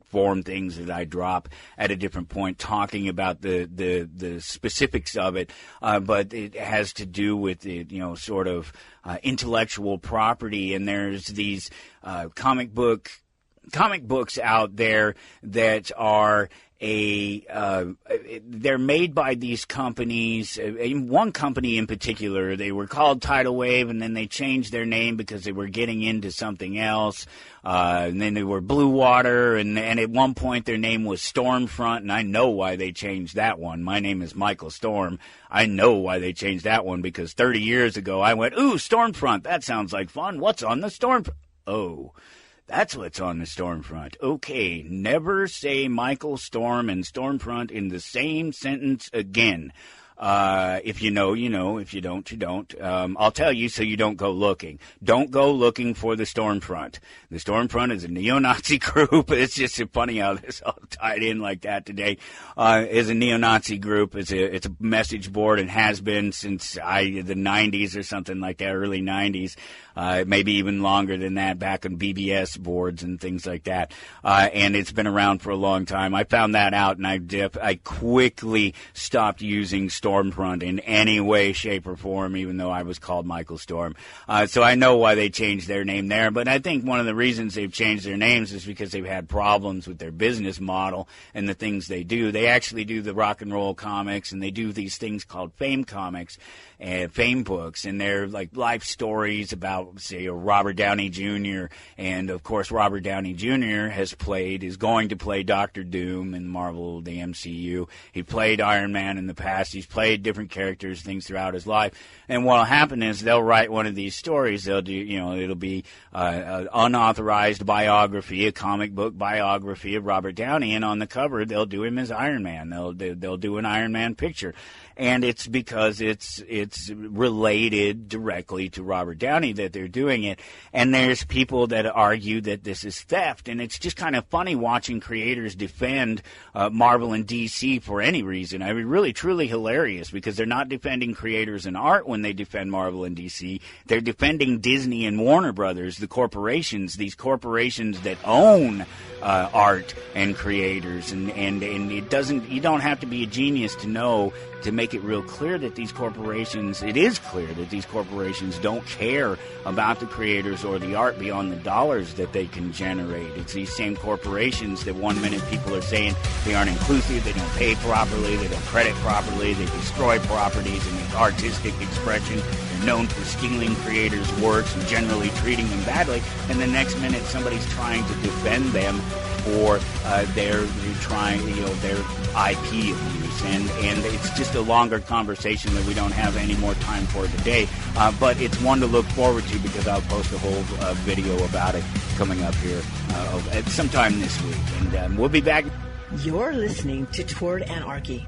form things that I drop at a different point, talking about the specifics of it, but it has to do with the sort of intellectual property. And there's these comic books out there that are they're made by these companies. One company in particular, they were called Tidal Wave, and then they changed their name because they were getting into something else. And then they were Blue Water, and at one point their name was Stormfront, and I know why they changed that one. My name is Michael Storm. I know why they changed that one, because 30 years ago I went, ooh, Stormfront, that sounds like fun. What's on the Stormfront? Oh, that's what's on the Stormfront. Okay, never say Michael Storm and Stormfront in the same sentence again. If you know, you know. If you don't, you don't. I'll tell you so you don't go looking. Don't go looking for the Stormfront. The Stormfront is a neo-Nazi group. It's just funny how this all tied in like that today. Is a neo-Nazi group. It's a message board, and has been since the 90s or something like that, early 90s. Maybe even longer than that, back on BBS boards and things like that. And it's been around for a long time. I found that out, and I quickly stopped using Stormfront in any way, shape, or form, even though I was called Michael Storm. So I know why they changed their name there, but I think one of the reasons they've changed their names is because they've had problems with their business model and the things they do. They actually do the rock and roll comics, and they do these things called fame comics and fame books, and they're like life stories about, say, Robert Downey Jr., and of course Robert Downey Jr. is going to play Dr. Doom in Marvel, the MCU. He played Iron Man in the past. He's played different characters, things throughout his life. And what'll happen is they'll write one of these stories. They'll do, it'll be an unauthorized biography, a comic book biography of Robert Downey, and on the cover they'll do him as Iron Man. They'll do an Iron Man picture. And it's because it's related directly to Robert Downey that they're doing it. And there's people that argue that this is theft. And it's just kind of funny watching creators defend Marvel and DC for any reason. I mean, really, truly hilarious, because they're not defending creators and art when they defend Marvel and DC. They're defending Disney and Warner Brothers, the corporations, these corporations that own art and creators. And it doesn't, you don't have to be a genius to make it real clear that these corporations, it is clear that these corporations don't care about the creators or the art beyond the dollars that they can generate. It's these same corporations that one minute people are saying they aren't inclusive, they don't pay properly, they don't credit properly, they destroy properties in its artistic expression. They're known for stealing creators' works and generally treating them badly. And the next minute, somebody's trying to defend them for their IP abuse, and it's just a longer conversation that we don't have any more time for today. But it's one to look forward to because I'll post a whole video about it coming up here sometime this week, and we'll be back. You're listening to Toward Anarchy.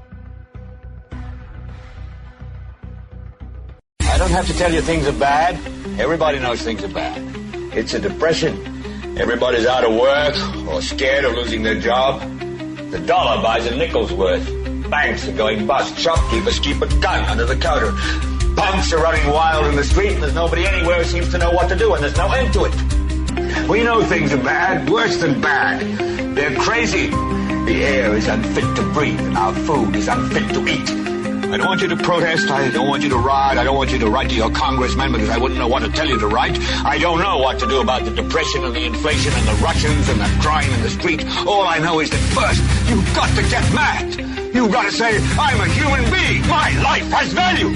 I don't have to tell you things are bad. Everybody knows things are bad. It's a depression. Everybody's out of work or scared of losing their job. The dollar buys a nickel's worth. Banks are going bust. Shopkeepers keep a gun under the counter. Punks are running wild in the street, and there's nobody anywhere who seems to know what to do, and there's no end to it. We know things are bad, worse than bad. They're crazy. The air is unfit to breathe, and our food is unfit to eat. I don't want you to protest. I don't want you to riot. I don't want you to write to your congressman because I wouldn't know what to tell you to write. I don't know what to do about the depression and the inflation and the Russians and the crime in the street. All I know is that first, you've got to get mad. You've got to say, I'm a human being. My life has value.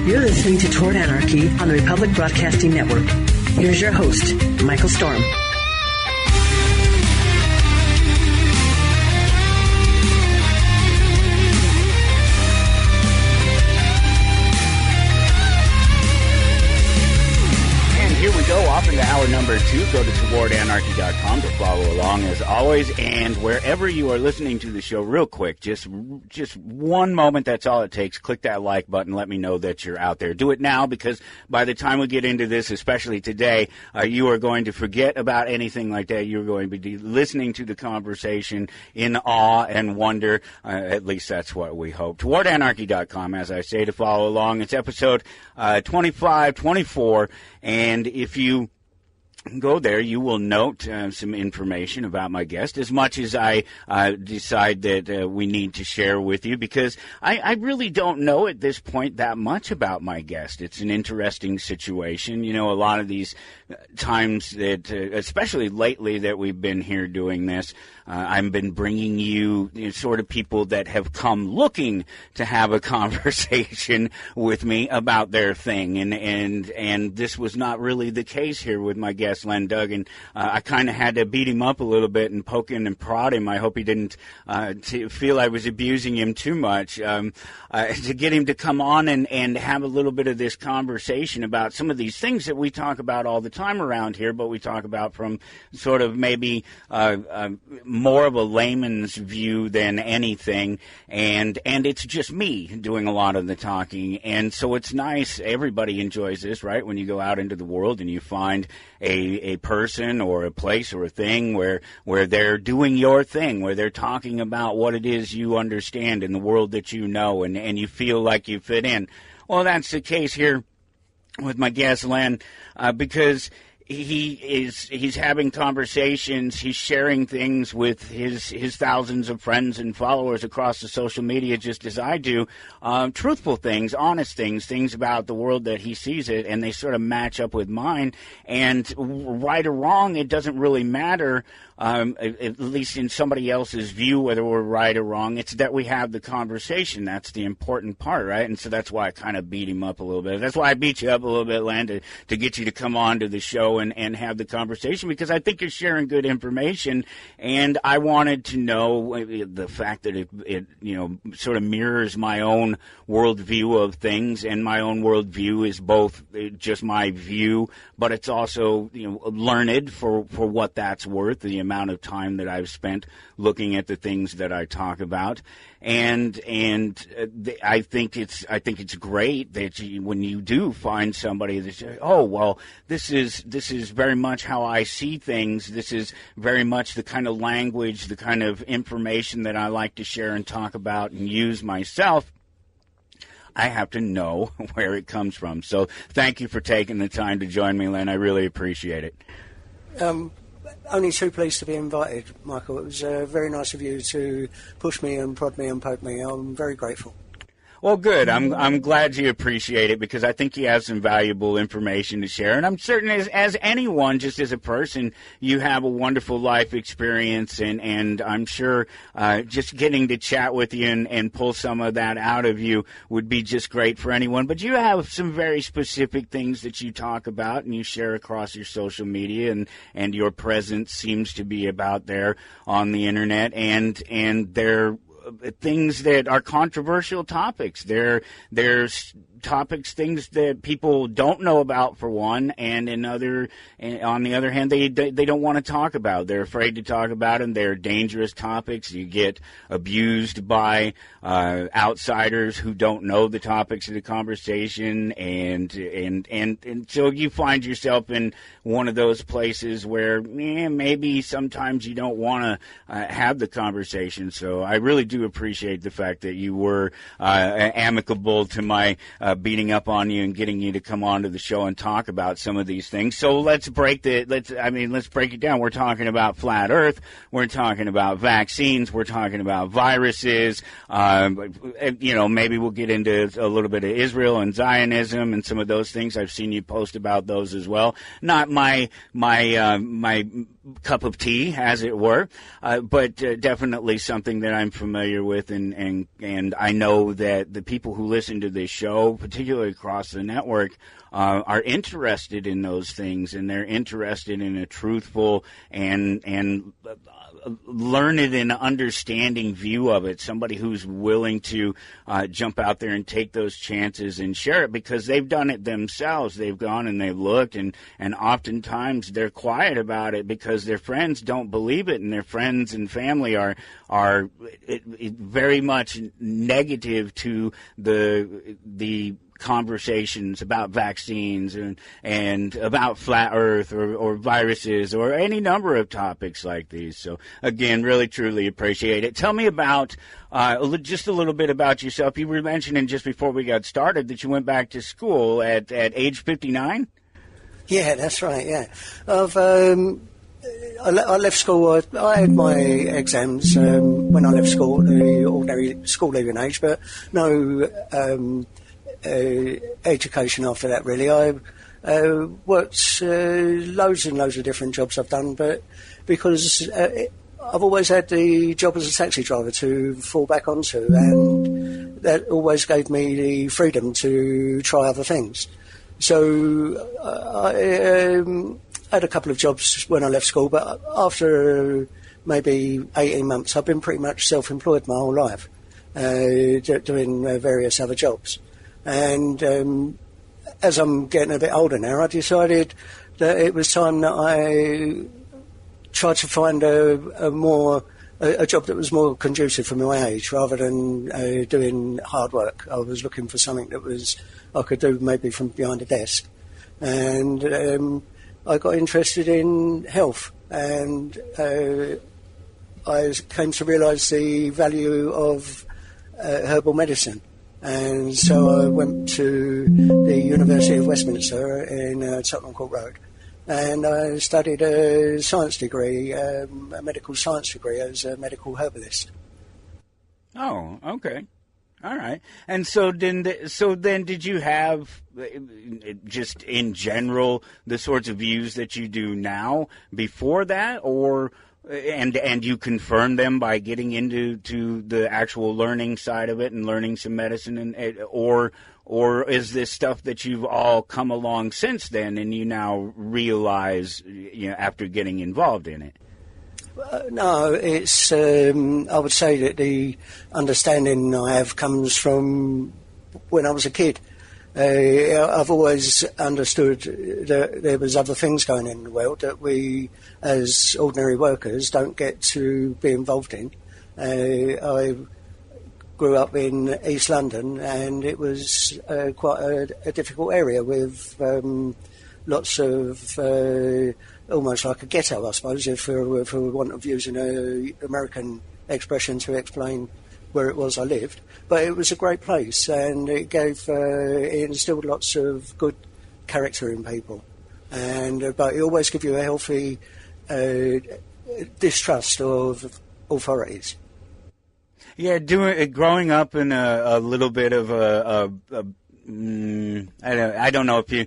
You're listening to Toward Anarchy on the Republic Broadcasting Network. Here's your host, Michael Storm. Here we go, off into hour number 2. Go to towardanarchy.com to follow along as always. And wherever you are listening to the show, real quick, just one moment, that's all it takes. Click that like button. Let me know that you're out there. Do it now, because by the time we get into this, especially today, you are going to forget about anything like that. You're going to be listening to the conversation in awe and wonder. At least that's what we hope. Towardanarchy.com, as I say, to follow along. It's episode 2524. And if you go there, you will note some information about my guest, as much as I decide that we need to share with you, because I really don't know at this point that much about my guest. It's an interesting situation. You know, a lot of these times that, especially lately that we've been here doing this, I've been bringing you, sort of people that have come looking to have a conversation with me about their thing, and this was not really the case here with my guest, Len Duggan. I kind of had to beat him up a little bit and poke him and prod him. I hope he didn't feel I was abusing him too much, to get him to come on and have a little bit of this conversation about some of these things that we talk about all the time around here, but we talk about from sort of maybe more of a layman's view than anything, and it's just me doing a lot of the talking. And so it's nice, everybody enjoys this, right? When you go out into the world and you find a person or a place or a thing where they're doing your thing, where they're talking about what it is you understand in the world that you know, and you feel like you fit in. Well, that's the case here with my guest, Len, because he's having conversations, he's sharing things with his thousands of friends and followers across the social media, just as I do, truthful things, honest things about the world that he sees it, and they sort of match up with mine. And right or wrong, it doesn't really matter, at least in somebody else's view, whether we're right or wrong. It's that we have the conversation. That's the important part, right? And so that's why I kind of beat him up a little bit. That's why I beat you up a little bit, Len, to get you to come on to the show and have the conversation, because I think you're sharing good information, and I wanted to know the fact that it sort of mirrors my own worldview of things, and my own worldview is both just my view, but it's also learned for what that's worth, the amount of time that I've spent looking at the things that I talk about, and I think it's great that when you do find somebody that says, oh well, this is very much how I see things. This is very much the kind of language, the kind of information that I like to share and talk about and use myself. I have to know where it comes from. So thank you for taking the time to join me, Len. I really appreciate it. Only too pleased to be invited, Michael. It was very nice of you to push me and prod me and poke me. I'm very grateful. Well, good. I'm glad you appreciate it, because I think you have some valuable information to share. And I'm certain as anyone, just as a person, you have a wonderful life experience. And I'm sure just getting to chat with you and pull some of that out of you would be just great for anyone. But you have some very specific things that you talk about and you share across your social media, and your presence seems to be about there on the internet. And they're things that are controversial topics. There's topics, things that people don't know about, for one, and on the other hand, they don't want to talk about. They're afraid to talk about them. They're dangerous topics. You get abused by outsiders who don't know the topics of the conversation, and so you find yourself in one of those places where maybe sometimes you don't want to have the conversation. So I really do appreciate the fact that you were amicable to my beating up on you and getting you to come on to the show and talk about some of these things. So let's break it down. We're talking about flat Earth. We're talking about vaccines. We're talking about viruses. Maybe we'll get into a little bit of Israel and Zionism and some of those things. I've seen you post about those as well. Not my cup of tea, as it were, but definitely something that I'm familiar with, and I know that the people who listen to this show, particularly across the network, are interested in those things, and they're interested in a truthful and learned and understanding view of it, somebody who's willing to jump out there and take those chances and share it, because they've done it themselves. They've gone and they've looked, and oftentimes they're quiet about it because their friends don't believe it, and their friends and family are very much negative to the conversations about vaccines and about flat Earth or viruses or any number of topics like these. So again, really truly appreciate it. Tell me about just a little bit about yourself. You were mentioning just before we got started that you went back to school at age 59. Yeah, that's right. Yeah, I left school. I had my exams when I left school, the ordinary school leaving age, but no education after that, really. I worked loads and loads of different jobs I've done, but because I've always had the job as a taxi driver to fall back onto, and that always gave me the freedom to try other things. So I had a couple of jobs when I left school, but after maybe 18 months, I've been pretty much self-employed my whole life, doing various other jobs. And as I'm getting a bit older now, I decided that it was time that I tried to find a job that was more conducive for my age, rather than doing hard work. I was looking for something that I could do maybe from behind a desk. And I got interested in health, and I came to realise the value of herbal medicine. And so I went to the University of Westminster in Tottenham Court Road, and I studied a science degree, a medical science degree, as a medical herbalist. Oh, okay. All right. And so then did you have, just in general, the sorts of views that you do now before that, or and you confirmed them by getting into the actual learning side of it and learning some medicine, or is this stuff that you've all come along since then and you now realize, after getting involved in it? No, it's. I would say that the understanding I have comes from when I was a kid. I've always understood that there was other things going on in the world that we, as ordinary workers, don't get to be involved in. I grew up in East London, and it was quite a difficult area with lots of almost like a ghetto, I suppose, if we want of using an American expression to explain where it was I lived. But it was a great place, and it instilled lots of good character in people. But it always gives you a healthy distrust of authorities. Yeah, growing up in a little bit of I don't know if you.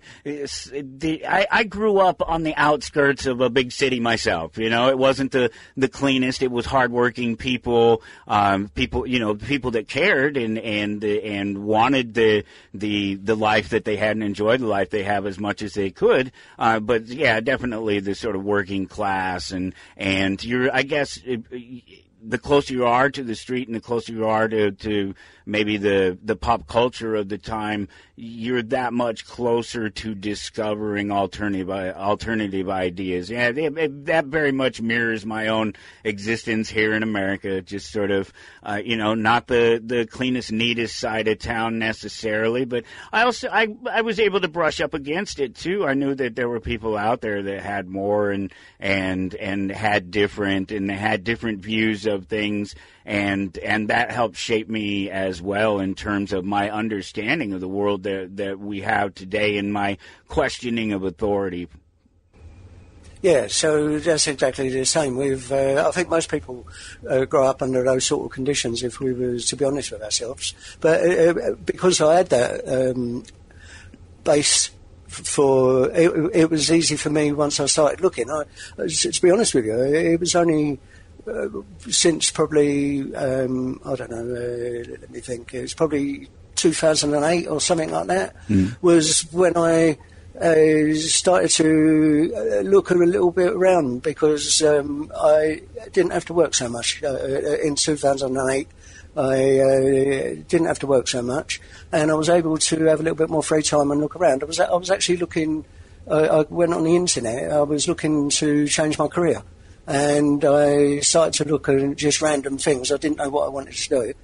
I grew up on the outskirts of a big city myself. You know, it wasn't the cleanest. It was hardworking people, people that cared and wanted the life that they had and enjoyed the life they have as much as they could. But yeah, definitely the sort of working class and I guess. The closer you are to the street and the closer you are to maybe the pop culture of the time, you're that much closer to discovering alternative ideas. Yeah, that very much mirrors my own existence here in America. Just sort of, not the cleanest, neatest side of town necessarily, but I was able to brush up against it too. I knew that there were people out there that had more and had different views of things, and that helped shape me as well in terms of my understanding of the world that we have today and my questioning of authority. Yeah, so that's exactly the same. I think most people grow up under those sort of conditions, if we were to be honest with ourselves. But because I had that base for it was easy for me once I started looking. To be honest with you, it was only since probably I don't know. Let me think. It was probably 2008 or something like that. Was when I started to look a little bit around, because I didn't have to work so much in 2008. I didn't have to work so much, and I was able to have a little bit more free time and look around. I was actually looking. I went on the internet. I was looking to change my career, and I started to look at just random things. I didn't know what I wanted to do,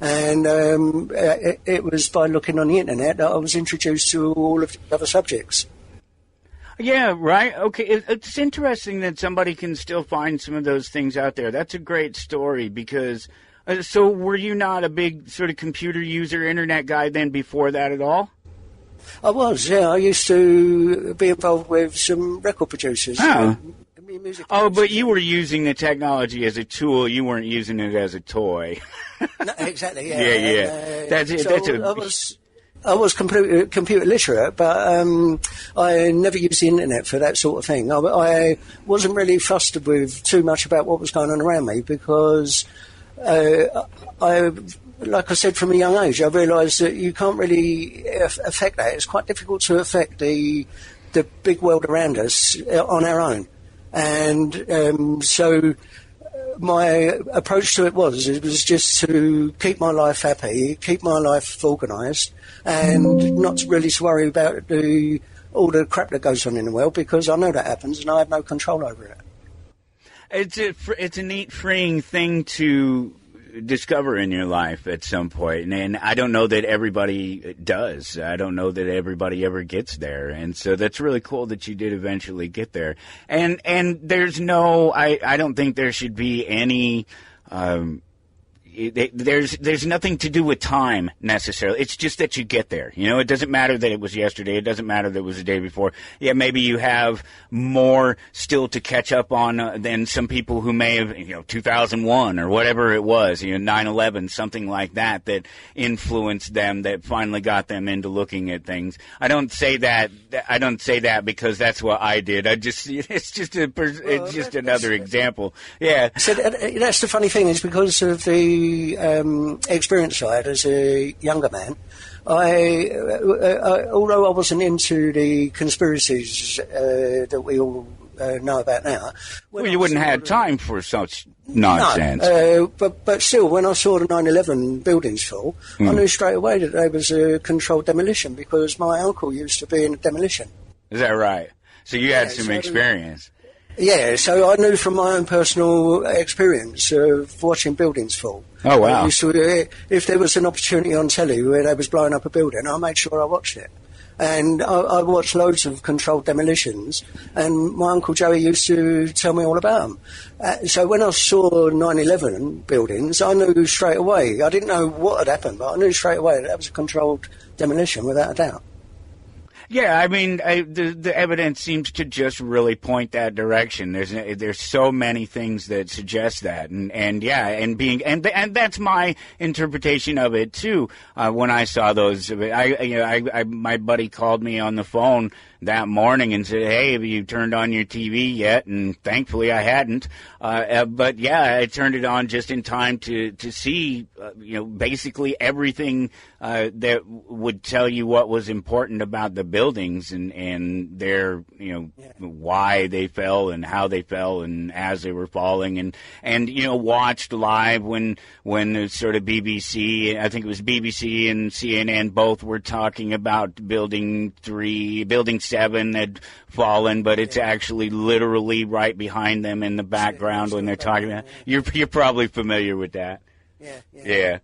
and it was by looking on the internet that I was introduced to all of the other subjects. Yeah, right. Okay, it's interesting that somebody can still find some of those things out there. That's a great story, because. So were you not a big sort of computer user, internet guy then before that at all? I was, yeah. I used to be involved with some record producers. Oh, music but you were using the technology as a tool. You weren't using it as a toy. No, exactly, yeah. Yeah. That's it. So I was computer literate, but I never used the internet for that sort of thing. I wasn't really fussed with too much about what was going on around me, because... like I said, from a young age, I realised that you can't really affect that. It's quite difficult to affect the big world around us on our own. And so my approach to it was just to keep my life happy, keep my life organised, and not really to worry about all the crap that goes on in the world, because I know that happens and I have no control over it. It's a neat, freeing thing to discover in your life at some point, and I don't know that everybody does. I don't know that everybody ever gets there, and so that's really cool that you did eventually get there. And there's I don't think there should be any. There's nothing to do with time necessarily. It's just that you get there. You know, it doesn't matter that it was yesterday. It doesn't matter that it was the day before. Yeah, maybe you have more still to catch up on than some people who may have, 2001 or whatever it was, 9/11, something like that influenced them, that finally got them into looking at things. I don't say that because that's what I did. It's just another example. Yeah. So that's the funny thing, is because of the experience I had as a younger man, although I wasn't into the conspiracies that we all know about now. Well, you wouldn't have time for such nonsense. No, but still, when I saw the 9/11 buildings fall, I knew straight away that there was a controlled demolition, because my uncle used to be in a demolition. Is that right? So you had some experience. Yeah, so I knew from my own personal experience of watching buildings fall. Oh, wow. If there was an opportunity on telly where they was blowing up a building, I made sure I watched it. And I watched loads of controlled demolitions, and my Uncle Joey used to tell me all about them. So when I saw 9/11 buildings, I knew straight away. I didn't know what had happened, but I knew straight away that was a controlled demolition, without a doubt. Yeah, I mean, the evidence seems to just really point that direction. There's so many things that suggest that, and that's my interpretation of it too. When I saw those, my buddy called me on the phone that morning and said, "Hey, have you turned on your TV yet?" And thankfully, I hadn't. But yeah, I turned it on just in time to see, basically everything that would tell you what was important about the buildings and their, why they fell and how they fell and as they were falling, and watched live when the sort of BBC, I think it was BBC and CNN, both were talking about Building 7 had fallen, but it's actually literally right behind them in the background when they're talking about. You're probably familiar with that. Yeah.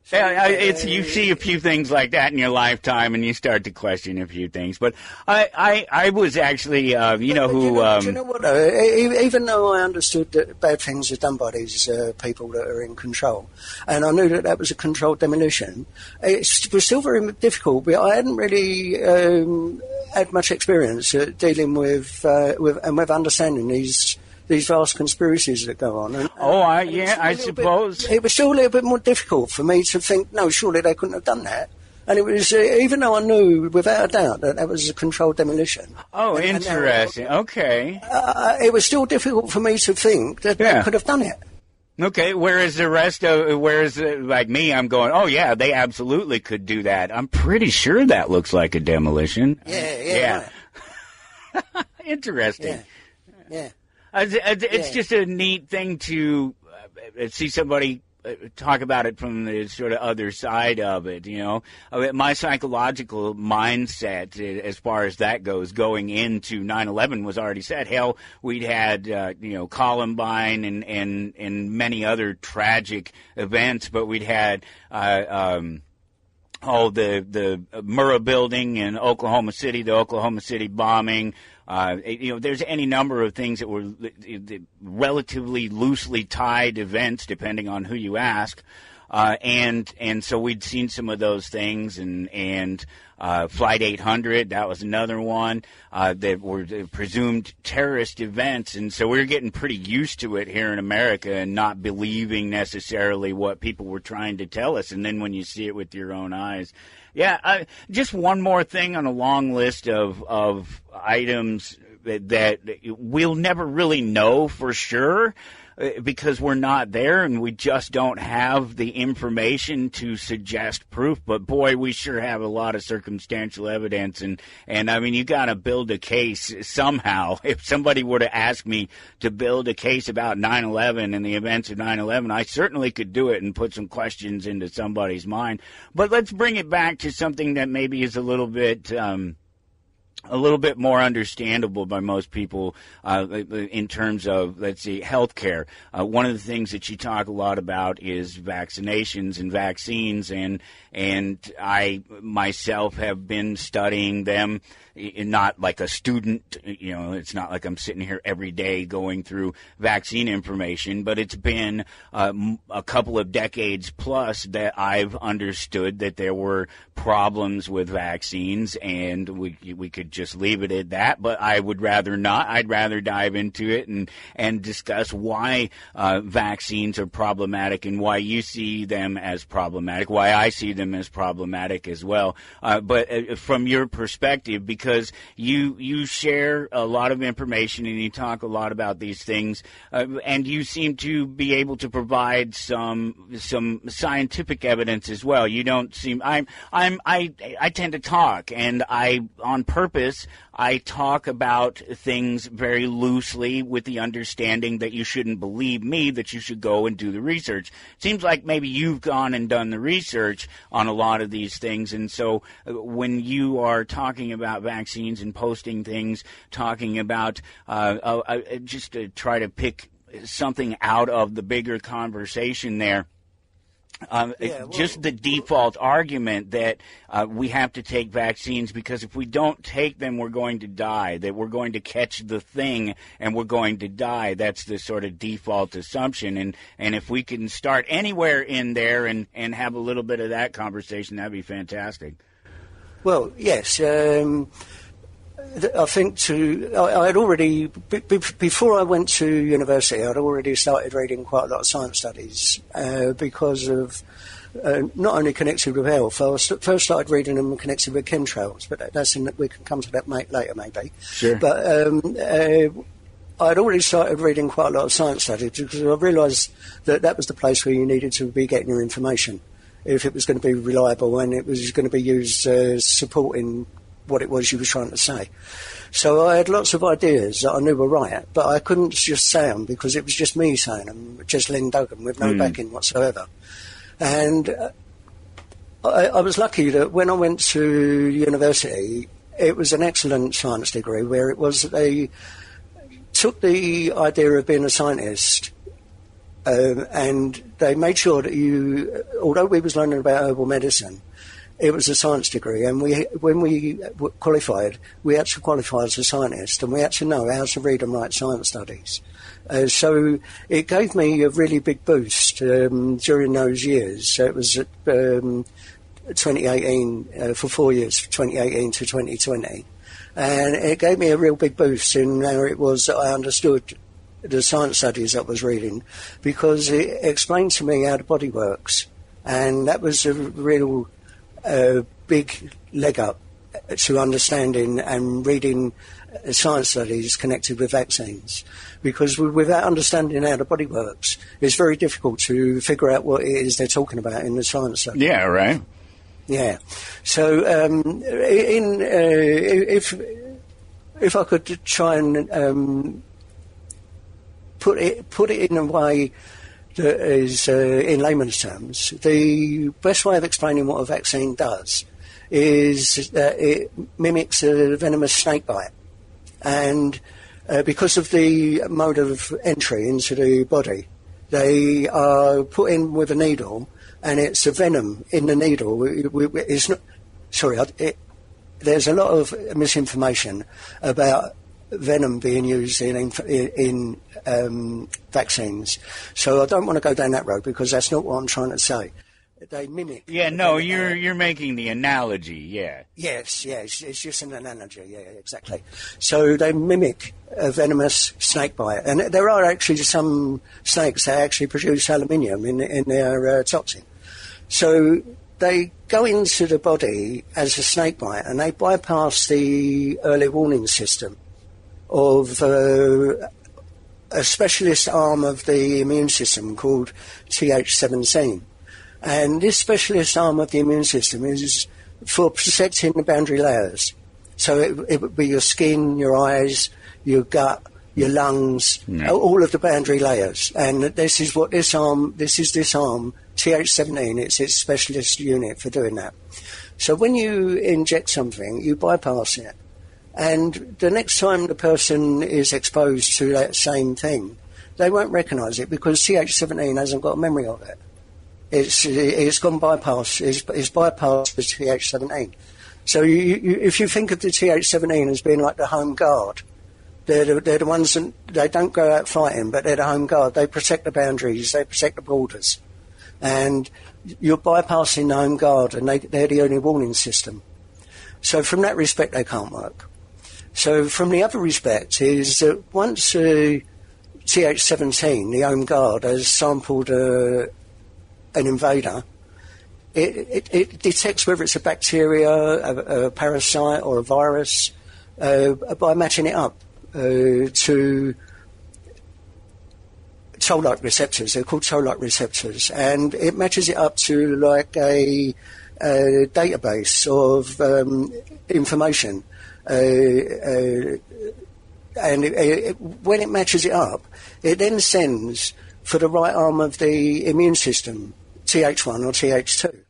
You see a few things like that in your lifetime, and you start to question a few things. But I was actually, do you know what? Even though I understood that bad things are done by these people that are in control, and I knew that was a controlled demolition, it was still very difficult. But I hadn't really had much experience dealing with understanding these vast conspiracies that go on. I suppose. It was still a little bit more difficult for me to think, no, surely they couldn't have done that. And it was, even though I knew without a doubt that was a controlled demolition. Oh, interesting. Okay. It was still difficult for me to think that they could have done it. Okay, whereas like me, I'm going, oh yeah, they absolutely could do that. I'm pretty sure that looks like a demolition. Yeah. Right. Interesting. Yeah. It's just a neat thing to see somebody talk about it from the sort of other side of it, My psychological mindset, as far as that goes, going into 9/11 was already set. Hell, we'd had, Columbine and many other tragic events, but we'd had, the Murrah building in Oklahoma City, the Oklahoma City bombing. There's any number of things that were relatively loosely tied events, depending on who you ask. And so we'd seen some of those things, and Flight 800, that was another one, that were presumed terrorist events. And so we were getting pretty used to it here in America and not believing necessarily what people were trying to tell us. And then when you see it with your own eyes. Yeah, just one more thing on a long list of items that we'll never really know for sure because we're not there and we just don't have the information to suggest proof. But boy, we sure have a lot of circumstantial evidence, and I mean, you got to build a case somehow. If somebody were to ask me to build a case about 9/11 and the events of 9/11, I certainly could do it and put some questions into somebody's mind. But let's bring it back to something that maybe is a little bit more understandable by most people in terms of, let's see, healthcare. One of the things that you talk a lot about is vaccinations and vaccines, and I myself have been studying them. Not like a student, it's not like I'm sitting here every day going through vaccine information, but it's been a couple of decades plus that I've understood that there were problems with vaccines, and we could just leave it at that, but I would rather not. I'd rather dive into it and discuss why vaccines are problematic and why you see them as problematic, why I see them as problematic as well. But from your perspective, because you share a lot of information and you talk a lot about these things, and you seem to be able to provide some scientific evidence as well. You don't seem I tend to talk, and on purpose I talk about things very loosely with the understanding that you shouldn't believe me, that you should go and do the research. It seems like maybe you've gone and done the research on a lot of these things, and so when you are talking about vaccines and posting things, talking about just to try to pick something out of the bigger conversation there, just the default argument that we have to take vaccines because if we don't take them, we're going to die, that we're going to catch the thing and we're going to die. That's the sort of default assumption. And if we can start anywhere in there and have a little bit of that conversation, that'd be fantastic. Well, yes. I think I had already, before I went to university, I'd already started reading quite a lot of science studies because of, not only connected with health. I first started reading them connected with chemtrails, but we can come to that later maybe. Sure. But I'd already started reading quite a lot of science studies because I realised that was the place where you needed to be getting your information, if it was going to be reliable and it was going to be used supporting what it was you were trying to say. So I had lots of ideas that I knew were right, but I couldn't just say them because it was just me saying them, just Len Duggan with no backing whatsoever. And I was lucky that when I went to university, it was an excellent science degree where it was they took the idea of being a scientist and they made sure that although we was learning about herbal medicine, it was a science degree, and when we qualified, we had to qualify as a scientist, and we had to know how to read and write science studies. So it gave me a really big boost during those years. So it was 2018, for 4 years, 2018 to 2020. And it gave me a real big boost in how it was that I understood the science studies I was reading, because it explained to me how the body works. And that was a real big leg up to understanding and reading science studies connected with vaccines, because without understanding how the body works, it's very difficult to figure out what it is they're talking about in the science study. Yeah, right. Yeah. So if I could try and put it in a way that is, in layman's terms, the best way of explaining what a vaccine does is that it mimics a venomous snake bite. And because of the mode of entry into the body, they are put in with a needle, and it's a venom in the needle. It's not, there's a lot of misinformation about venom being used in vaccines. So I don't want to go down that road because that's not what I'm trying to say. They mimic. Yeah, no, you're making the analogy, yeah. Yes, it's just an analogy, yeah, exactly. So they mimic a venomous snake bite. And there are actually some snakes that actually produce aluminium in their toxin. So they go into the body as a snake bite, and they bypass the early warning system of a specialist arm of the immune system called Th17. And this specialist arm of the immune system is for protecting the boundary layers. So it would be your skin, your eyes, your gut, your lungs, all of the boundary layers. And this is this arm, Th17, it's its specialist unit for doing that. So when you inject something, you bypass it. And the next time the person is exposed to that same thing, they won't recognise it because Th17 hasn't got a memory of it. It's gone bypass. It's bypassed the Th17. So if you think of the Th17 as being like the home guard, they're the ones that they don't go out fighting, but they're the home guard. They protect the boundaries. They protect the borders, and you're bypassing the home guard, and they're the only warning system. So from that respect, they can't work. So from the other respect is that once Th17, the home guard, has sampled an invader, it detects whether it's a bacteria, a parasite or a virus by matching it up to toll-like receptors. They're called toll-like receptors, and it matches it up to like a database of information. And when it matches it up, it then sends for the right arm of the immune system, Th1 or Th2.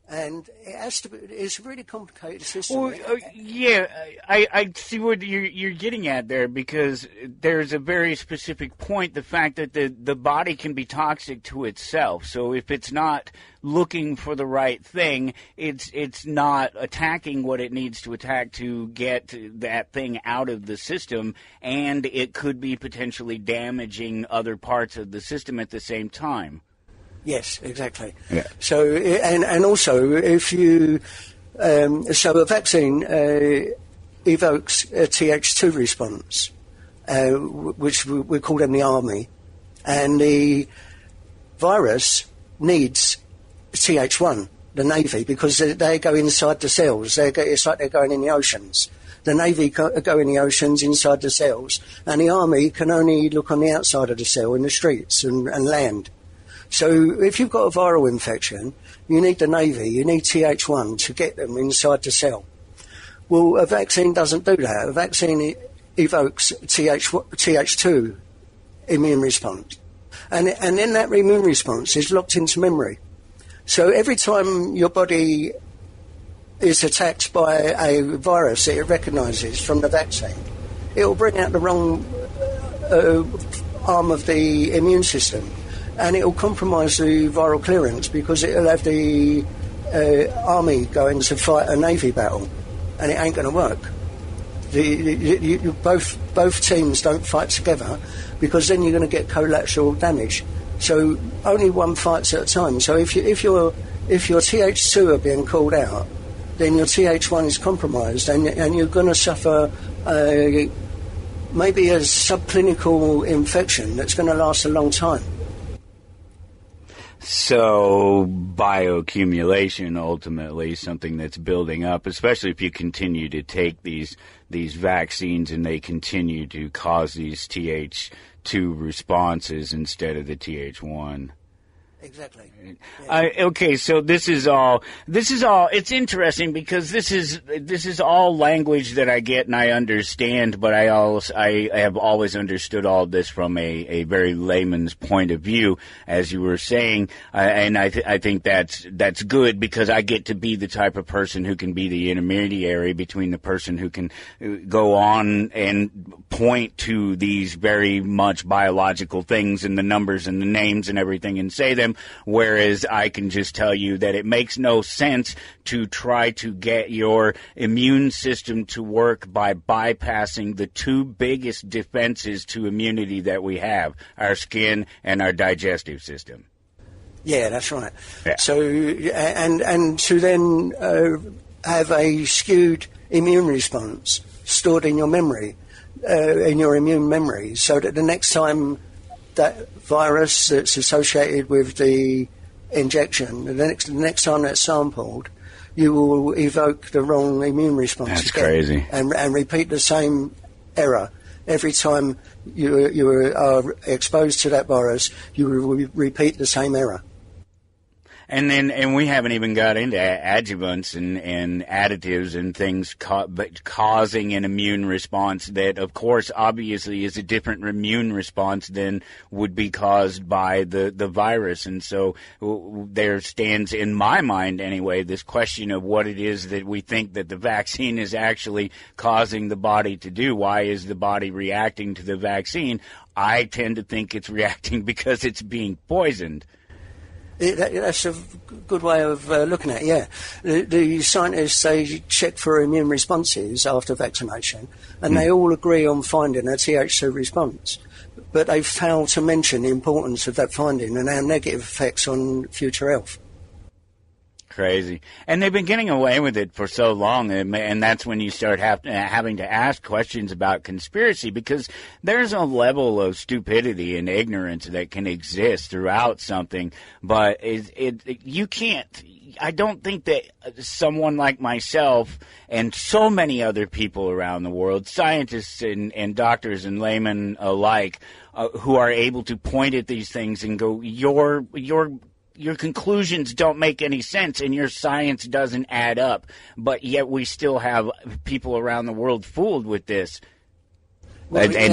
And it's a really complicated system. Well, yeah, I see what you're getting at there, because there's a very specific point, the fact that the body can be toxic to itself. So if it's not looking for the right thing, it's not attacking what it needs to attack to get that thing out of the system, and it could be potentially damaging other parts of the system at the same time. Yes, exactly. Yeah. So, and also, if you So a vaccine evokes a Th2 response, which we call them the army, and the virus needs Th1, the Navy, because they go inside the cells. It's like they're going in the oceans. The Navy go in the oceans inside the cells, and the army can only look on the outside of the cell in the streets and land. So if you've got a viral infection, you need the Navy, you need Th1 to get them inside the cell. Well, a vaccine doesn't do that. A vaccine evokes Th2 immune response. And then that immune response is locked into memory. So every time your body is attacked by a virus that it recognises from the vaccine, it will bring out the wrong arm of the immune system, and it will compromise the viral clearance because it will have the army going to fight a Navy battle, and it ain't going to work. Both teams don't fight together, because then you're going to get collateral damage. So only one fights at a time. So if your Th2 are being called out, then your Th1 is compromised, and you're going to suffer maybe a subclinical infection that's going to last a long time. So bioaccumulation, ultimately, something that's building up, especially if you continue to take these vaccines and they continue to cause these Th2 responses instead of the Th1. Exactly. Yeah. Okay, so this is all, it's interesting because this is all language that I get and I understand, but I have always understood all this from a very layman's point of view, as you were saying, and I think that's good, because I get to be the type of person who can be the intermediary between the person who can go on and point to these very much biological things and the numbers and the names and everything and say them, whereas I can just tell you that it makes no sense to try to get your immune system to work by bypassing the two biggest defenses to immunity that we have, our skin and our digestive system. Yeah, that's right. Yeah. So, and to then have a skewed immune response stored in your memory, in your immune memory, so that the next time that virus that's associated with the injection, the next time that's sampled, you will evoke the wrong immune response. That's again, crazy. And repeat the same error. Every time you are exposed to that virus, you will repeat the same error. And we haven't even got into adjuvants and additives and things causing an immune response that, of course, obviously is a different immune response than would be caused by the virus. And so there stands, in my mind anyway, this question of what it is that we think that the vaccine is actually causing the body to do. Why is the body reacting to the vaccine? I tend to think it's reacting because it's being poisoned. That's a good way of looking at it, yeah. The scientists, they check for immune responses after vaccination, and they all agree on finding a Th2 response. But they fail to mention the importance of that finding and our negative effects on future health. Crazy. And they've been getting away with it for so long, and that's when you start having to ask questions about conspiracy, because there's a level of stupidity and ignorance that can exist throughout something, but you can't. I don't think that someone like myself and so many other people around the world, scientists and doctors and laymen alike, who are able to point at these things and go, your conclusions don't make any sense and your science doesn't add up, but yet we still have people around the world fooled with this. Well, do you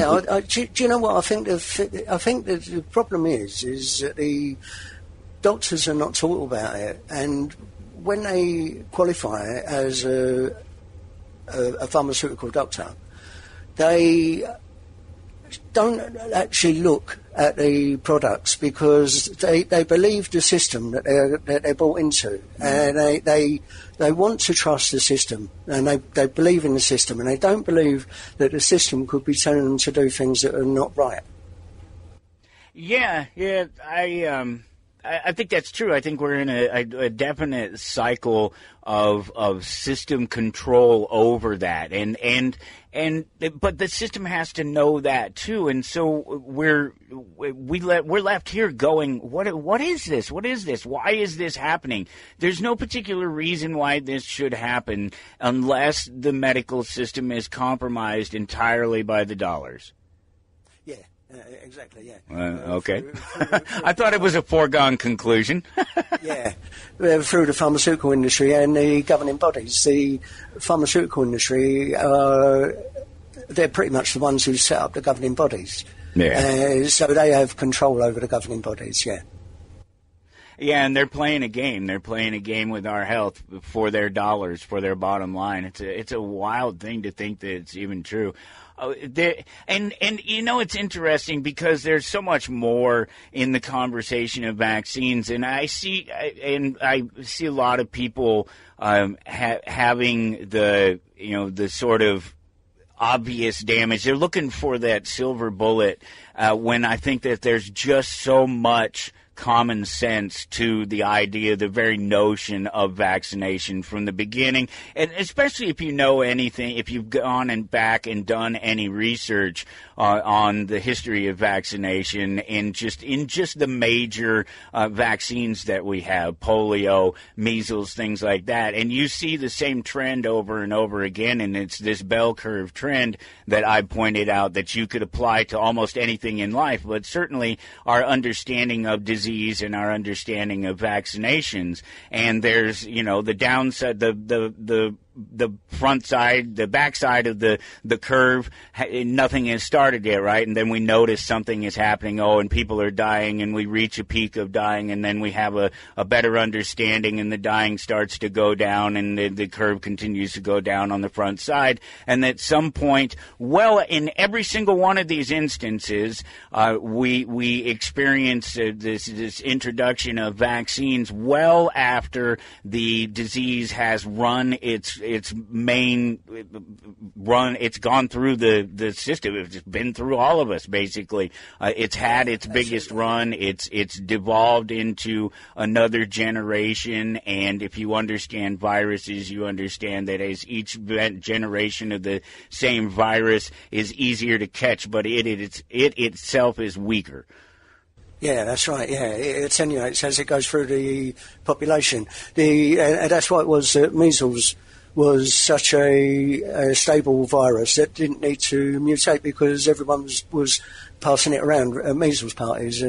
know what I think? I think that the problem is that the doctors are not taught about it, and when they qualify as a pharmaceutical doctor, they don't actually look at the products because they believe the system that they're bought into, and they want to trust the system, and they believe in the system, and they don't believe that the system could be telling them to do things that are not right. Yeah, I think that's true. I think we're in a definite cycle of system control over that, but the system has to know that too, and so we're left here going, what is this? What is this? Why is this happening? There's no particular reason why this should happen unless the medical system is compromised entirely by the dollars. Yeah. Exactly, yeah. Okay. I thought it was a foregone conclusion. Yeah. Through the pharmaceutical industry and the governing bodies. The pharmaceutical industry, they're pretty much the ones who set up the governing bodies. Yeah. So they have control over the governing bodies, yeah. Yeah, and they're playing a game. They're playing a game with our health for their dollars, for their bottom line. It's a wild thing to think that it's even true. And you know, it's interesting because there's so much more in the conversation of vaccines, and I see a lot of people having the sort of obvious damage. They're looking for that silver bullet when I think that there's just so much common sense to the idea, the very notion of vaccination from the beginning, and especially if you know anything, if you've gone and back and done any research on the history of vaccination in just the major vaccines that we have, polio, measles, things like that, and you see the same trend over and over again, and it's this bell curve trend that I pointed out that you could apply to almost anything in life, but certainly our understanding of disease and our understanding of vaccinations. And there's, the downside, the front side, the back side of the curve, nothing has started yet, right? And then we notice something is happening, and people are dying, and we reach a peak of dying, and then we have a better understanding, and the dying starts to go down, and the curve continues to go down on the front side. And at some point, in every single one of these instances, we experience this introduction of vaccines well after the disease has run its main run. It's gone through the system. It's been through all of us, basically. It's had its biggest run. It's devolved into another generation, and if you understand viruses, you understand that as each generation of the same virus is easier to catch, but it itself is weaker. Yeah, that's right. Yeah, it attenuates as it goes through the population. That's why it was measles was such a stable virus that didn't need to mutate because everyone was passing it around at measles parties.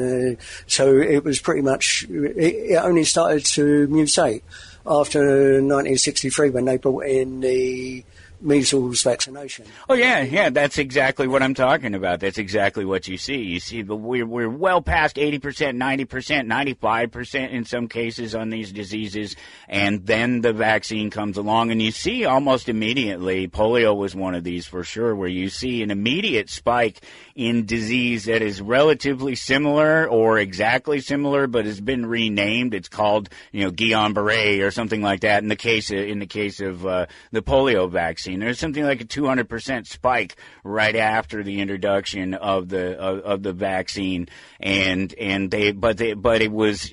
So it was pretty much, it only started to mutate after 1963 when they brought in the measles vaccination. Oh, yeah, that's exactly what I'm talking about. That's exactly what you see. You see, we're well past 80%, 90%, 95% in some cases on these diseases, and then the vaccine comes along, and you see almost immediately, polio was one of these for sure, where you see an immediate spike in disease that is relatively similar or exactly similar, but has been renamed. It's called, Guillain-Barré or something like that in the case of the polio vaccine. There's something like a 200% spike right after the introduction of the vaccine, but it was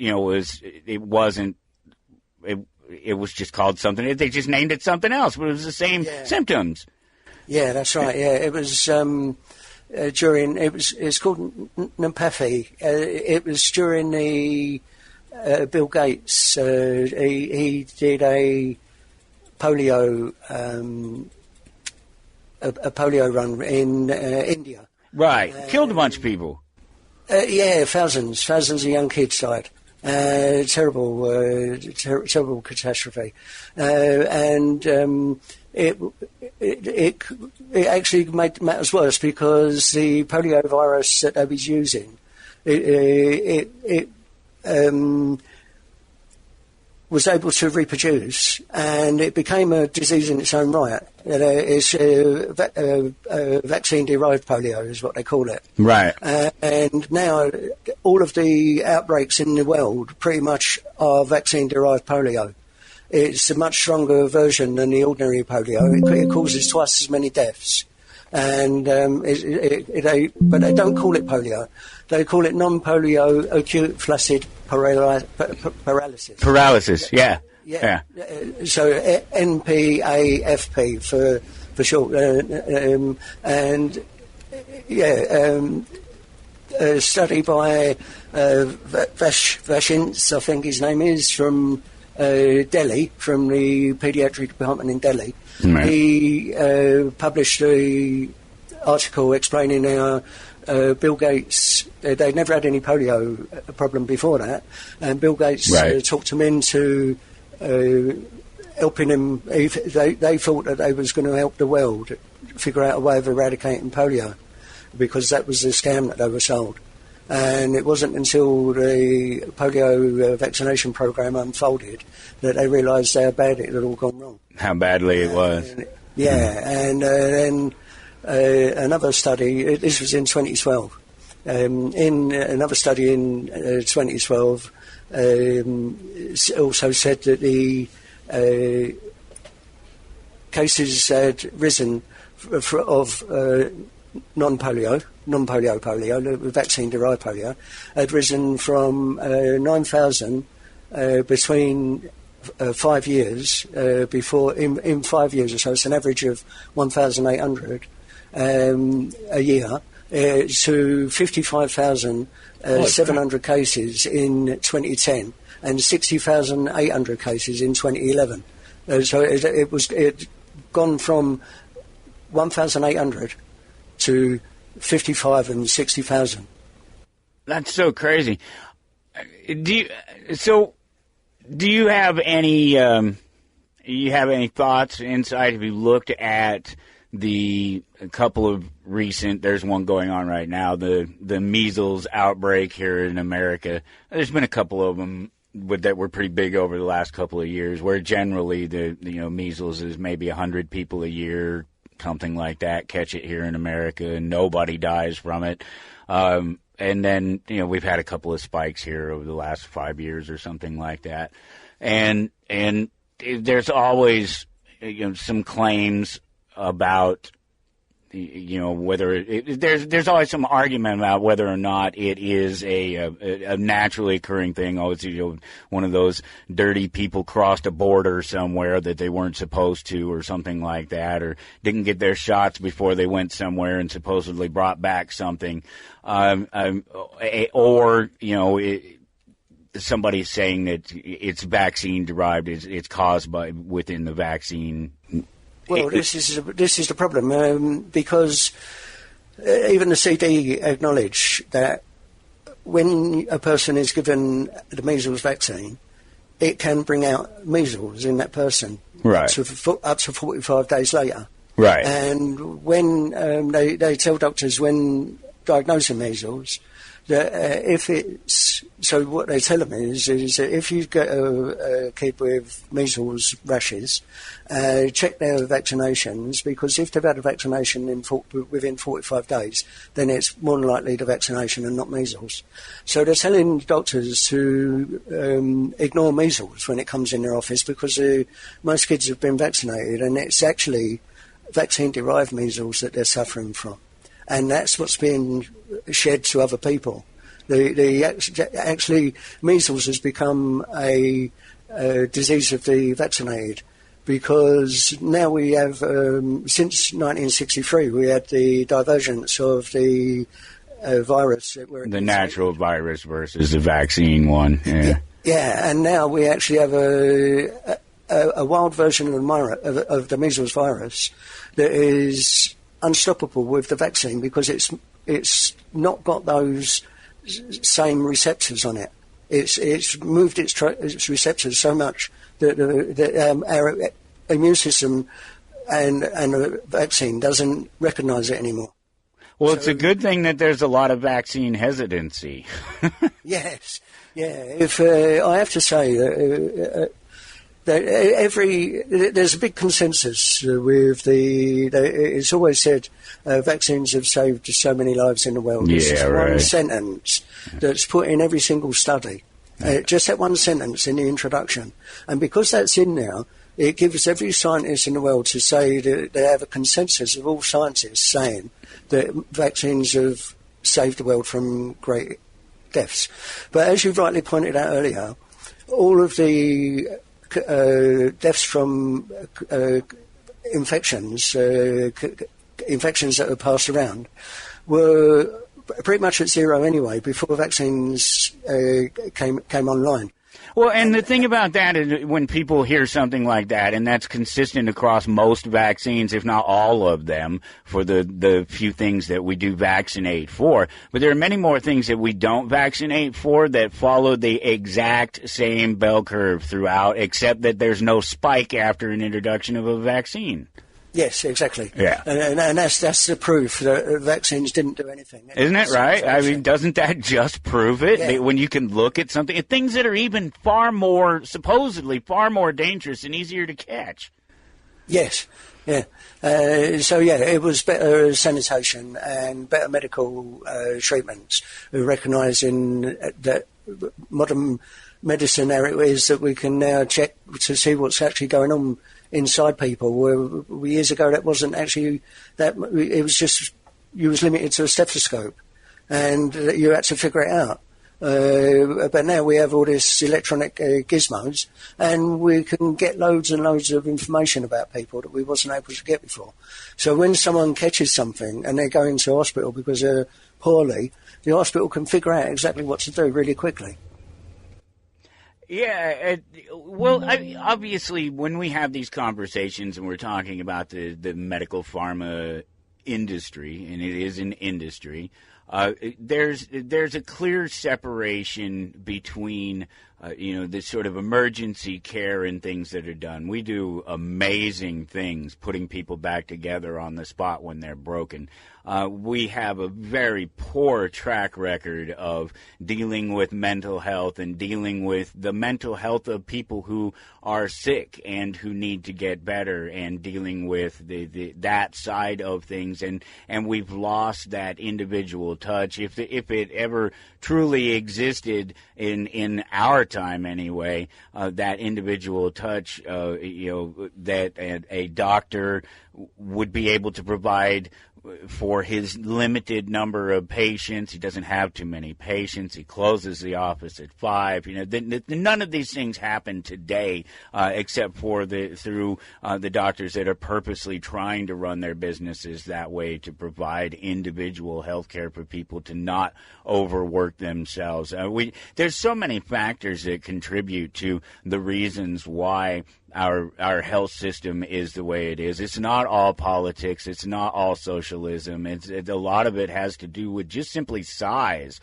just called something. They just named it something else, but it was the same symptoms. Yeah, that's right. Yeah, it was it's called Nepenthe. It was during the Bill Gates. He did a polio run in India. Right, killed a bunch of people. Thousands of young kids died. Terrible catastrophe. It actually made matters worse because the polio virus that they was using, it was able to reproduce, and it became a disease in its own right. It's vaccine-derived polio is what they call it. Right. And now all of the outbreaks in the world pretty much are vaccine-derived polio. It's a much stronger version than the ordinary polio. It causes twice as many deaths. And but they don't call it polio. They call it non-polio acute flaccid paralysis. Paralysis, yeah. So NPAFP for short. A study by Vashintz, I think his name is, from Delhi, from the paediatric department in Delhi. Right. He published an article explaining how Bill Gates, they'd never had any polio problem before that, and Bill Gates talked him into helping him. They thought that they was going to help the world figure out a way of eradicating polio, because that was the scam that they were sold. And it wasn't until the polio vaccination program unfolded that they realised how bad it had all gone wrong. How badly it was. And then another study, this was in 2012, in another study in 2012 also said that the cases had risen of non-polio, the vaccine-derived polio, had risen from 9,000 between 5 years before, in 5 years or so, it's an average of 1,800 a year, to 55,700 cases in 2010 and 60,800 cases in 2011. So it had gone from 1,800 to 55 and 60,000. That's so crazy. Do you have any thoughts, insight? Have you looked at a couple of recent, there's one going on right now, the measles outbreak here in America? There's been a couple of them that were pretty big over the last couple of years, where generally the measles is maybe 100 people a year, something like that, catch it here in America, and nobody dies from it. And then, we've had a couple of spikes here over the last 5 years or something like that. And there's always, some claims about, whether there's always some argument about whether or not it is a naturally occurring thing. Oh, it's one of those dirty people crossed a border somewhere that they weren't supposed to, or something like that, or didn't get their shots before they went somewhere and supposedly brought back something, somebody's saying that it's vaccine derived, it's caused by within the vaccine. Well, this is the problem, because even the CD acknowledge that when a person is given the measles vaccine, it can bring out measles in that person, up to 45 days later. Right. And when they tell doctors when diagnosing measles that if it's, so what they tell them is that if you get a kid with measles rashes, check their vaccinations, because if they've had a vaccination within 45 days, then it's more than likely the vaccination and not measles. So they're telling doctors to ignore measles when it comes in their office, because most kids have been vaccinated, and it's actually vaccine-derived measles that they're suffering from. And that's what's being shed to other people. Actually, measles has become a disease of the vaccinated, because now we have, since 1963, we had the divergence of the virus. The natural virus versus the vaccine one. Yeah, and now we actually have a wild version of the measles virus that is unstoppable with the vaccine, because it's not got those same receptors on it. It's moved its receptors so much that our immune system and the vaccine doesn't recognise it anymore. Well, it's a good thing that there's a lot of vaccine hesitancy. Yes, yeah. If I have to say that. There's a big consensus with it's always said vaccines have saved so many lives in the world. This is one sentence that's put in every single study. Just that one sentence in the introduction. And because that's in there, it gives every scientist in the world to say that they have a consensus of all scientists saying that vaccines have save the world from great deaths. But as you rightly pointed out earlier, all of the deaths from infections that are passed around were pretty much at zero anyway before vaccines came online. Well, and the thing about that is when people hear something like that, and that's consistent across most vaccines, if not all of them, for the few things that we do vaccinate for. But there are many more things that we don't vaccinate for that follow the exact same bell curve throughout, except that there's no spike after an introduction of a vaccine. Yes, exactly. Yeah. And that's the proof that vaccines didn't do anything. Isn't it right? I mean, doesn't that just prove it? Yeah. When you can look at something, things that are even supposedly far more dangerous and easier to catch. Yes, yeah. It was better sanitation and better medical treatments, recognising that modern medicine, there it is, that we can now check to see what's actually going on inside people. Where years ago that wasn't actually that. It was just you was limited to a stethoscope, and you had to figure it out. But now we have all this electronic gizmos, and we can get loads and loads of information about people that we wasn't able to get before. So when someone catches something and they're going to hospital because they're poorly, the hospital can figure out exactly what to do really quickly. Yeah, obviously, when we have these conversations and we're talking about the medical pharma industry, and it is an industry, there's a clear separation between this sort of emergency care and things that are done. We do amazing things, putting people back together on the spot when they're broken. We have a very poor track record of dealing with mental health and dealing with the mental health of people who are sick and who need to get better, and dealing with that side of things. And we've lost that individual touch. If it ever truly existed in our time anyway, that individual touch, that a doctor would be able to provide for his limited number of patients. He doesn't have too many patients. He closes the office at 5. None of these things happen today, except for through the doctors that are purposely trying to run their businesses that way, to provide individual health care for people to not overwork themselves. There's so many factors that contribute to the reasons why our health system is the way it is. It's not all politics. It's not all socialism. A lot of it has to do with just simply size,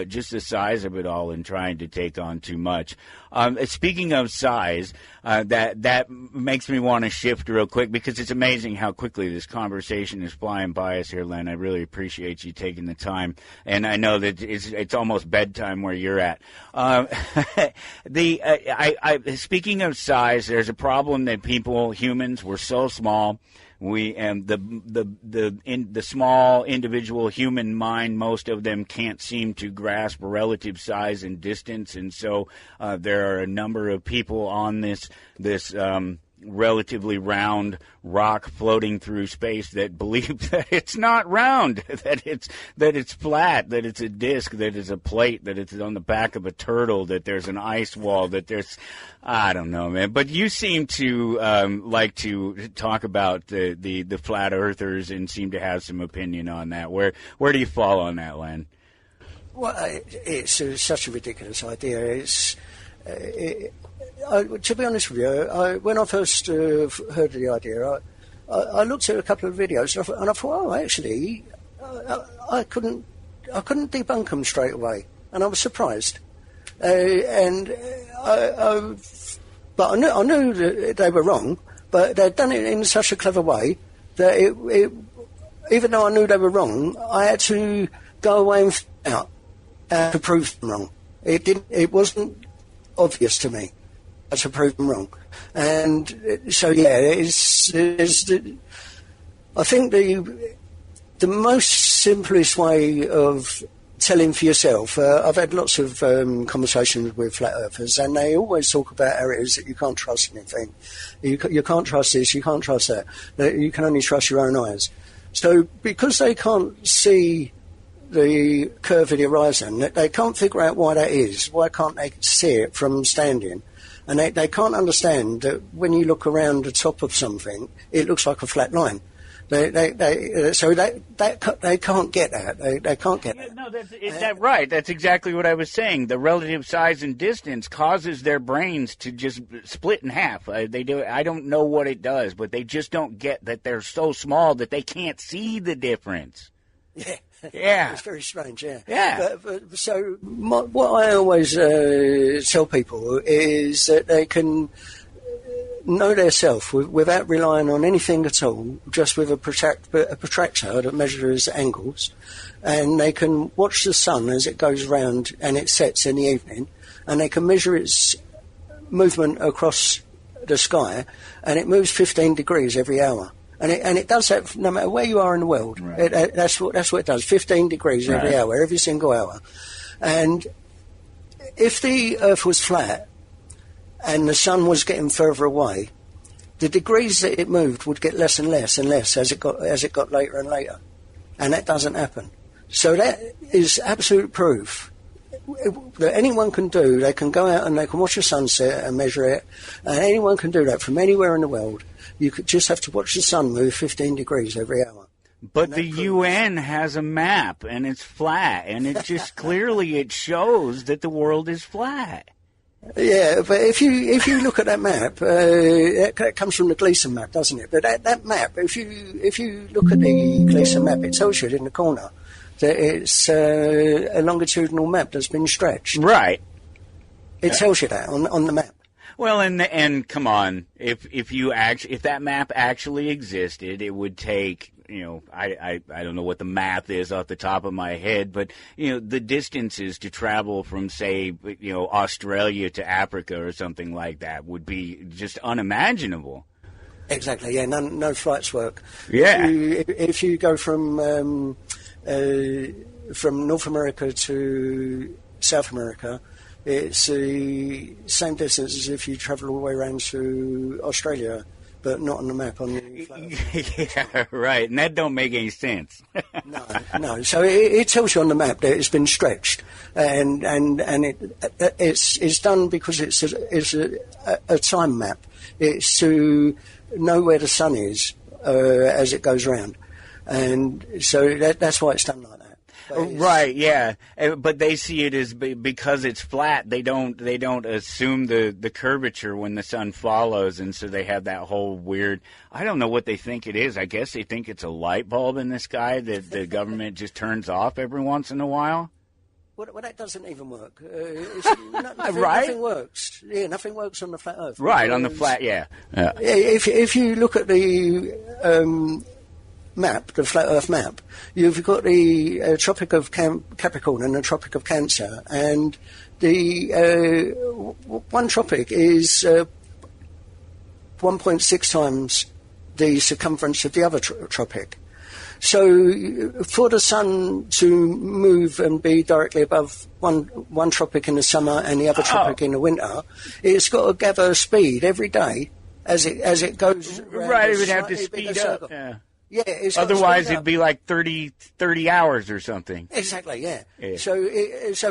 just the size of it all, and trying to take on too much. Speaking of size, that makes me want to shift real quick, because it's amazing how quickly this conversation is flying by us here, Len. I really appreciate you taking the time, and I know that it's almost bedtime where you're at. Speaking of size, there's a problem that humans, we're so small. We and the small individual human mind, most of them can't seem to grasp relative size and distance, and so there are a number of people on this relatively round rock floating through space that believe that it's not round, that it's flat, that it's a disc, that it's a plate, that it's on the back of a turtle, that there's an ice wall, that there's, I don't know, man. But you seem to like to talk about the flat earthers and seem to have some opinion on that. Where do you fall on that, Len? Well, it's such a ridiculous idea. To be honest with you, when I first heard of the idea, I looked at a couple of videos and I thought, actually, I couldn't debunk them straight away, and I was surprised. But I knew that they were wrong, but they'd done it in such a clever way that even though I knew they were wrong, I had to go away and find out to prove them wrong. It wasn't obvious to me to prove them wrong. And so, yeah, I think the most simplest way of telling for yourself, I've had lots of conversations with flat earthers, and they always talk about how it is that you can't trust anything. You can't trust this, you can't trust that you can only trust your own eyes. So because they can't see the curve of the horizon. They can't figure out why that is. Why can't they see it from standing? And they can't understand that when you look around the top of something, it looks like a flat line. They can't get that. They can't get that. No, that's right. That's exactly what I was saying. The relative size and distance causes their brains to just split in half. They do. I don't know what it does, but they just don't get that they're so small that they can't see the difference. Yeah. Yeah. It's very strange, yeah. Yeah. So what I always tell people is that they can know their self without relying on anything at all, just with a protractor that measures angles, and they can watch the sun as it goes round and it sets in the evening, and they can measure its movement across the sky, and it moves 15 degrees every hour. And it does that no matter where you are in the world. Right. That's what it does, 15 degrees every hour, every single hour. And if the Earth was flat and the sun was getting further away, the degrees that it moved would get less and less and less as it got later and later. And that doesn't happen. So that is absolute proof that anyone can do. They can go out and they can watch a sunset and measure it, and anyone can do that from anywhere in the world. You could just have to watch the sun move 15 degrees every hour. But the UN has a map, and it's flat, and it just clearly it shows that the world is flat. Yeah, but if you look at that map, that comes from the Gleason map, doesn't it? But that map, if you look at the Gleason map, it tells you in the corner that it's a longitudinal map that's been stretched. Right. It tells you that on the map. Well, and come on, if that map actually existed, it would take, I don't know what the math is off the top of my head, but the distances to travel from, say, Australia to Africa or something like that would be just unimaginable. Exactly. Yeah. No flights work. Yeah. If you go from North America to South America, it's the same distance as if you travel all the way around to Australia, but not on the map on the flat. Yeah, right. And that don't make any sense. No. So it tells you on the map that it's been stretched, and it's done because it's a time map. It's to know where the sun is as it goes round, and so that's why it's done like that. Right, yeah, but they see it as because it's flat. They don't assume the curvature when the sun follows, and so they have that whole weird. I don't know what they think it is. I guess they think it's a light bulb in the sky that the government just turns off every once in a while. Well, that doesn't even work. Right? Nothing works. Yeah, nothing works on the flat Earth. Right, on the flat, yeah. If you look at the map, the flat Earth map, you've got the Tropic of Capricorn and the Tropic of Cancer, and the one tropic is 1.6 times the circumference of the other tropic. So for the sun to move and be directly above one tropic in the summer and the other tropic in the winter, it's got to gather speed every day as it goes around. Right, it would have to speed up. Yeah. Yeah, otherwise it'd be like 30 hours or something. Exactly, yeah. So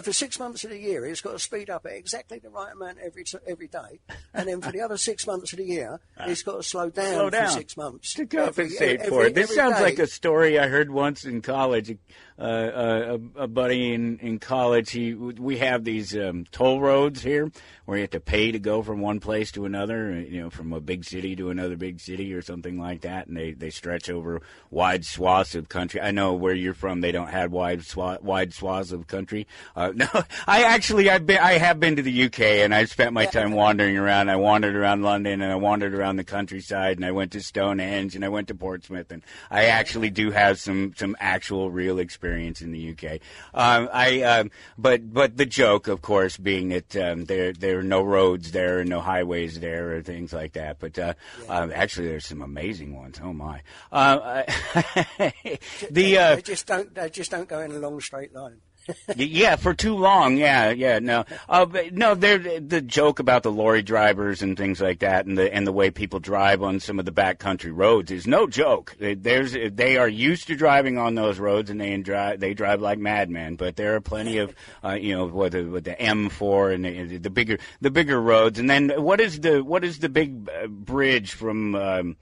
for 6 months of the year, it's got to speed up at exactly the right amount every day, and then for the other 6 months of the year, it's got to slow down for 6 months to compensate for it. This sounds like a story I heard once in college. A buddy in college, we have these toll roads here where you have to pay to go from one place to another, from a big city to another big city or something like that, and they stretch over wide swaths of country. I know where you're from, they don't have wide swaths of country. No, I have been to the UK, and I've spent my time wandering around. I wandered around London, and I wandered around the countryside, and I went to Stonehenge, and I went to Portsmouth, and I actually do have some actual real experience in the UK. But the joke, of course, being that there are no roads there and no highways there or things like that. But actually, there's some amazing ones. Oh my! They just don't go in a long straight line. Yeah, for too long. Yeah, no. But no, the joke about the lorry drivers and things like that, and the way people drive on some of the backcountry roads is no joke. They are used to driving on those roads, and they drive like madmen. But there are plenty of, with the M4 and the bigger roads. And then what is the big bridge from?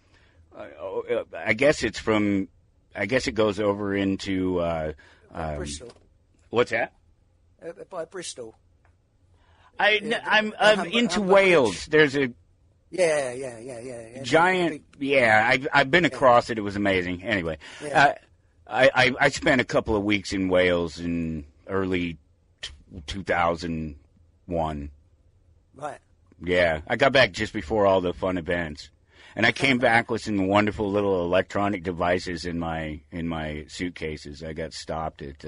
I guess it goes over into Bristol. What's that? By Bristol. I'm into Wales. There's a giant. I've been across it. It was amazing. Anyway, I spent a couple of weeks in Wales in early 2001. Right. Yeah, I got back just before all the fun events. And I came back with some wonderful little electronic devices in my suitcases. I got stopped at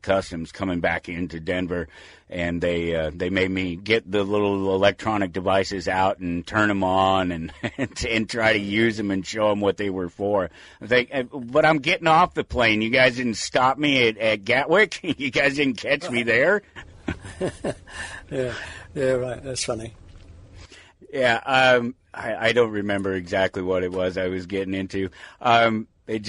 customs coming back into Denver, and they made me get the little electronic devices out and turn them on and try to use them and show them what they were for. But I'm getting off the plane. You guys didn't stop me at Gatwick. You guys didn't catch me there. Yeah, right. That's funny. Yeah, I don't remember exactly what it was I was getting into. We were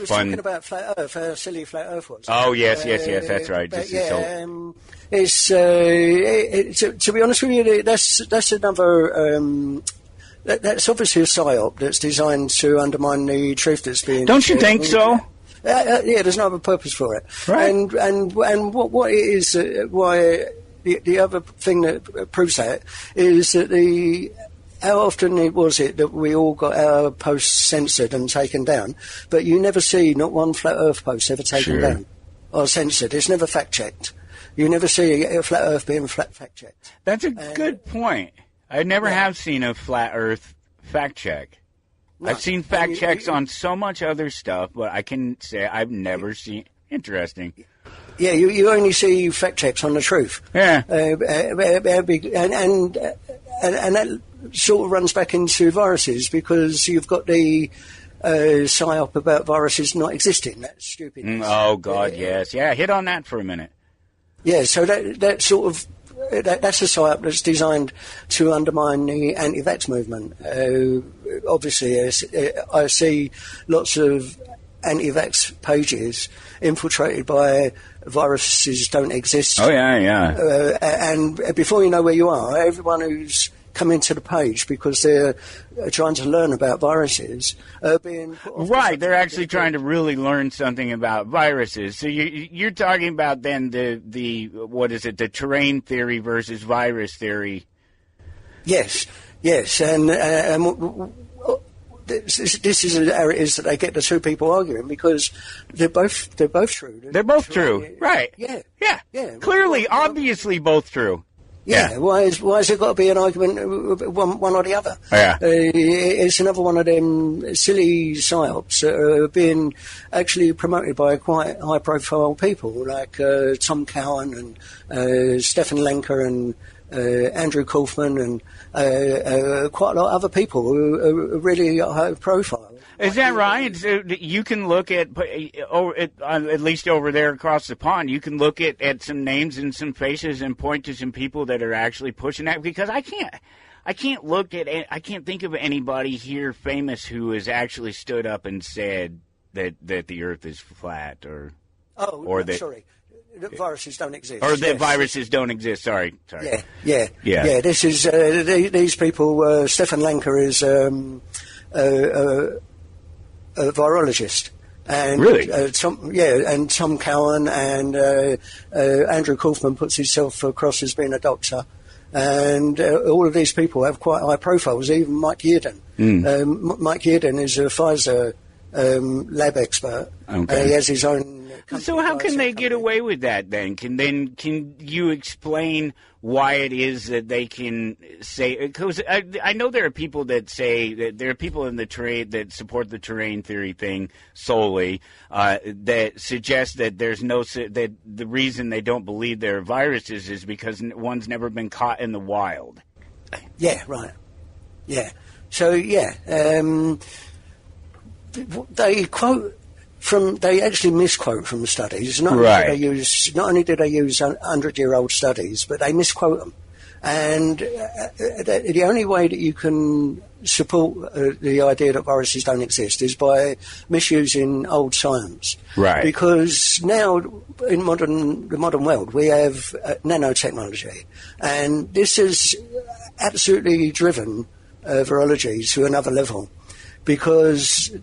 talking about Flat Earth, how silly Flat Earth was. Oh, yes, that's right. To be honest with you, that's another... that's obviously a psyop that's designed to undermine the truth that's being... Don't you think so? Yeah, there's no other purpose for it. Right. And what it is, why... The other thing that proves that is that how often was it that we all got our posts censored and taken down, but you never see not one Flat Earth post ever taken down or censored. It's never fact-checked. You never see a Flat Earth being fact-checked. That's a good point. I never have seen a Flat Earth fact-check. No. I've seen fact-checks on so much other stuff, but I can say I've never seen... Interesting. Yeah, you only see fact checks on the truth. Yeah, and that sort of runs back into viruses because you've got the psyop about viruses not existing. That's stupid. Oh God, yes, yeah. Hit on that for a minute. Yeah, so that sort of that's a psyop that's designed to undermine the anti-vax movement. Obviously, I see lots of anti-vax pages infiltrated by viruses don't exist. Oh, yeah. And before you know where you are, everyone who's come into the page because they're trying to learn about viruses are being put off. Right, they're actually trying to really learn something about viruses. So you're talking about then the what is it, the terrain theory versus virus theory? Yes, and this is how it is that they get the two people arguing because they're both true. They're both true, right? Yeah. Clearly, obviously, both true. Yeah. Why has it got to be an argument one or the other? Yeah. It's another one of them silly psyops that are being actually promoted by quite high-profile people like Tom Cowan and Stefan Lenker and Andrew Kaufman and quite a lot of other people who are really high profile. Is that right? So you can look at least over there across the pond, you can look at some names and some faces and point to some people that are actually pushing that, because I can't think of anybody here famous who has actually stood up and said that the Earth is flat sorry. The viruses don't exist. Or the viruses don't exist. Sorry. Yeah. This is these people. Stefan Lenker is a virologist, and really, and Tom Cowan and Andrew Kaufman puts himself across as being a doctor, and all of these people have quite high profiles. Even Mike Yeadon. Mike Yeadon is a Pfizer lab expert. Okay. He has his own. So how can they get away with that then? Can you explain why it is that they can say? Because I know there are people that say that there are people in the terrain that support the terrain theory thing solely that suggest that that the reason they don't believe there are viruses is because one's never been caught in the wild. Yeah. Right. Yeah. So they quote they actually misquote from the studies. Not only do they use 100-year-old studies, but they misquote them. And the only way that you can support the idea that viruses don't exist is by misusing old science. Right. Because now, in the modern world, we have nanotechnology. And this has absolutely driven virology to another level. Because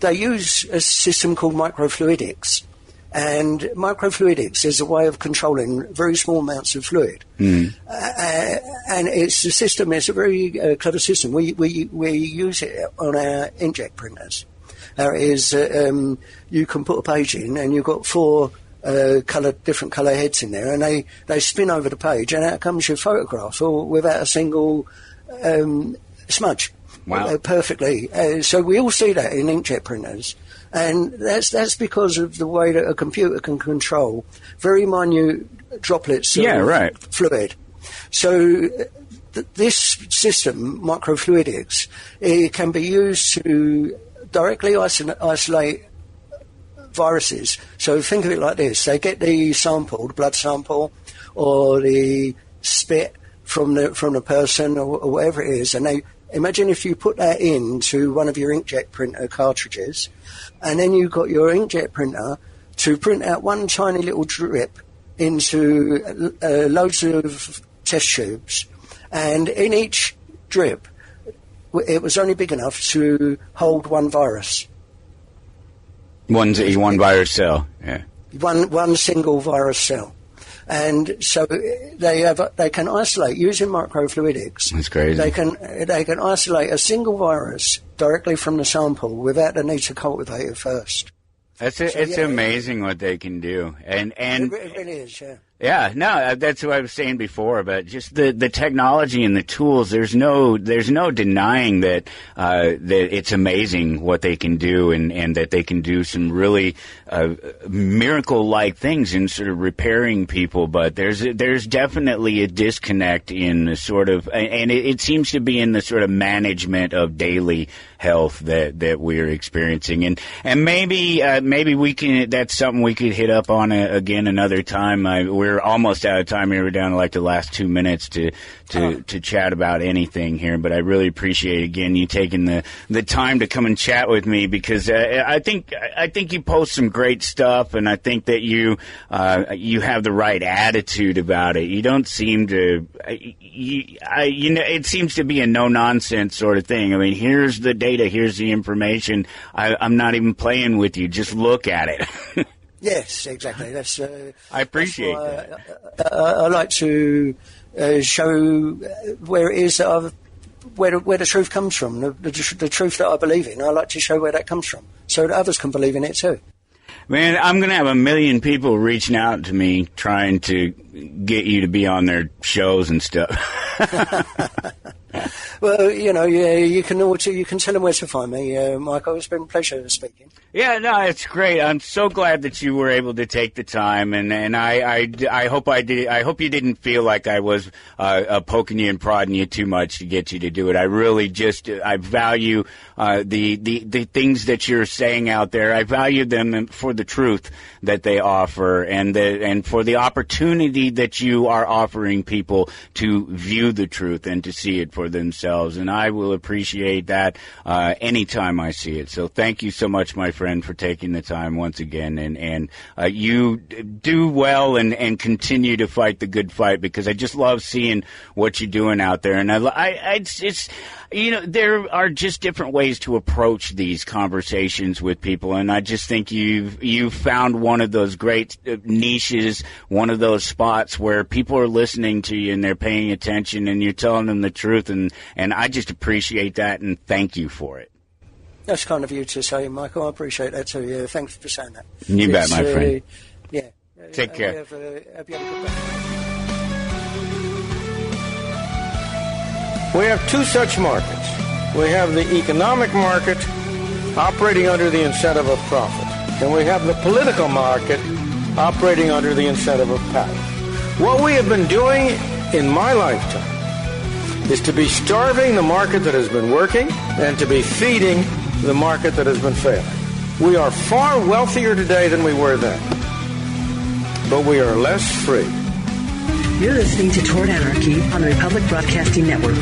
they use a system called microfluidics. And microfluidics is a way of controlling very small amounts of fluid. And it's a very clever system. We use it on our inkjet printers. You can put a page in and you've got 4 different colour heads in there, and they spin over the page, and out comes your photograph, all without a single smudge. Wow. Perfectly. So we all see that in inkjet printers. And that's because of the way that a computer can control very minute droplets of fluid. So this system, microfluidics, it can be used to directly isolate viruses. So think of it like this. They get the sample, the blood sample, or the spit from the person, or whatever it is, and imagine if you put that into one of your inkjet printer cartridges, and then you've got your inkjet printer to print out one tiny little drip into loads of test tubes, and in each drip it was only big enough to hold one virus. One virus cell, yeah. One single virus cell. And so they can isolate using microfluidics. That's crazy. They can isolate a single virus directly from the sample without the need to cultivate it first. It's amazing what they can do, and it really is, yeah. Yeah, no, that's what I was saying before, but just the technology and the tools. There's no denying that it's amazing what they can do, and that they can do some really miracle-like things in sort of repairing people. But there's definitely a disconnect in the sort of, and it seems to be in the sort of management of daily health that we're experiencing, and maybe we can. That's something we could hit up on again another time. We're almost out of time here. We're down to like the last 2 minutes to chat about anything here. But I really appreciate, again, you taking the time to come and chat with me, because I think you post some great stuff, and I think that you have the right attitude about it. You don't seem to, it seems to be a no nonsense sort of thing. I mean, here's the data, here's the information. I'm not even playing with you. Just look at it. Yes, exactly. That's. I appreciate that. I like to show where it is that where the truth comes from, the truth that I believe in. I like to show where that comes from, so that others can believe in it too. Man, I'm going to have 1 million people reaching out to me trying to get you to be on their shows and stuff. Well, you can tell them where to find me, Michael. It's been a pleasure speaking. Yeah, no, it's great. I'm so glad that you were able to take the time, and I hope I did. I hope you didn't feel like I was poking you and prodding you too much to get you to do it. I really I value the things that you're saying out there. I value them for the truth that they offer, and for the opportunity that you are offering people to view the truth and to see it for themselves. And I will appreciate that anytime I see it. So thank you so much, my friend, for taking the time once again. And you do well and continue to fight the good fight, because I just love seeing what you're doing out there. And it's there are just different ways to approach these conversations with people, and I just think you've found one of those great niches, one of those spots where people are listening to you and they're paying attention, and you're telling them the truth, and I just appreciate that, and thank you for it. That's kind of you to say, Michael. I appreciate that too. Yeah, thanks for saying that. You bet, my friend. Yeah. Take care. Hope you have a good day. We have two such markets. We have the economic market operating under the incentive of profit, and we have the political market operating under the incentive of power. What we have been doing in my lifetime is to be starving the market that has been working and to be feeding the market that has been failing. We are far wealthier today than we were then, but we are less free. You're listening to Toward Anarchy on the Republic Broadcasting Network.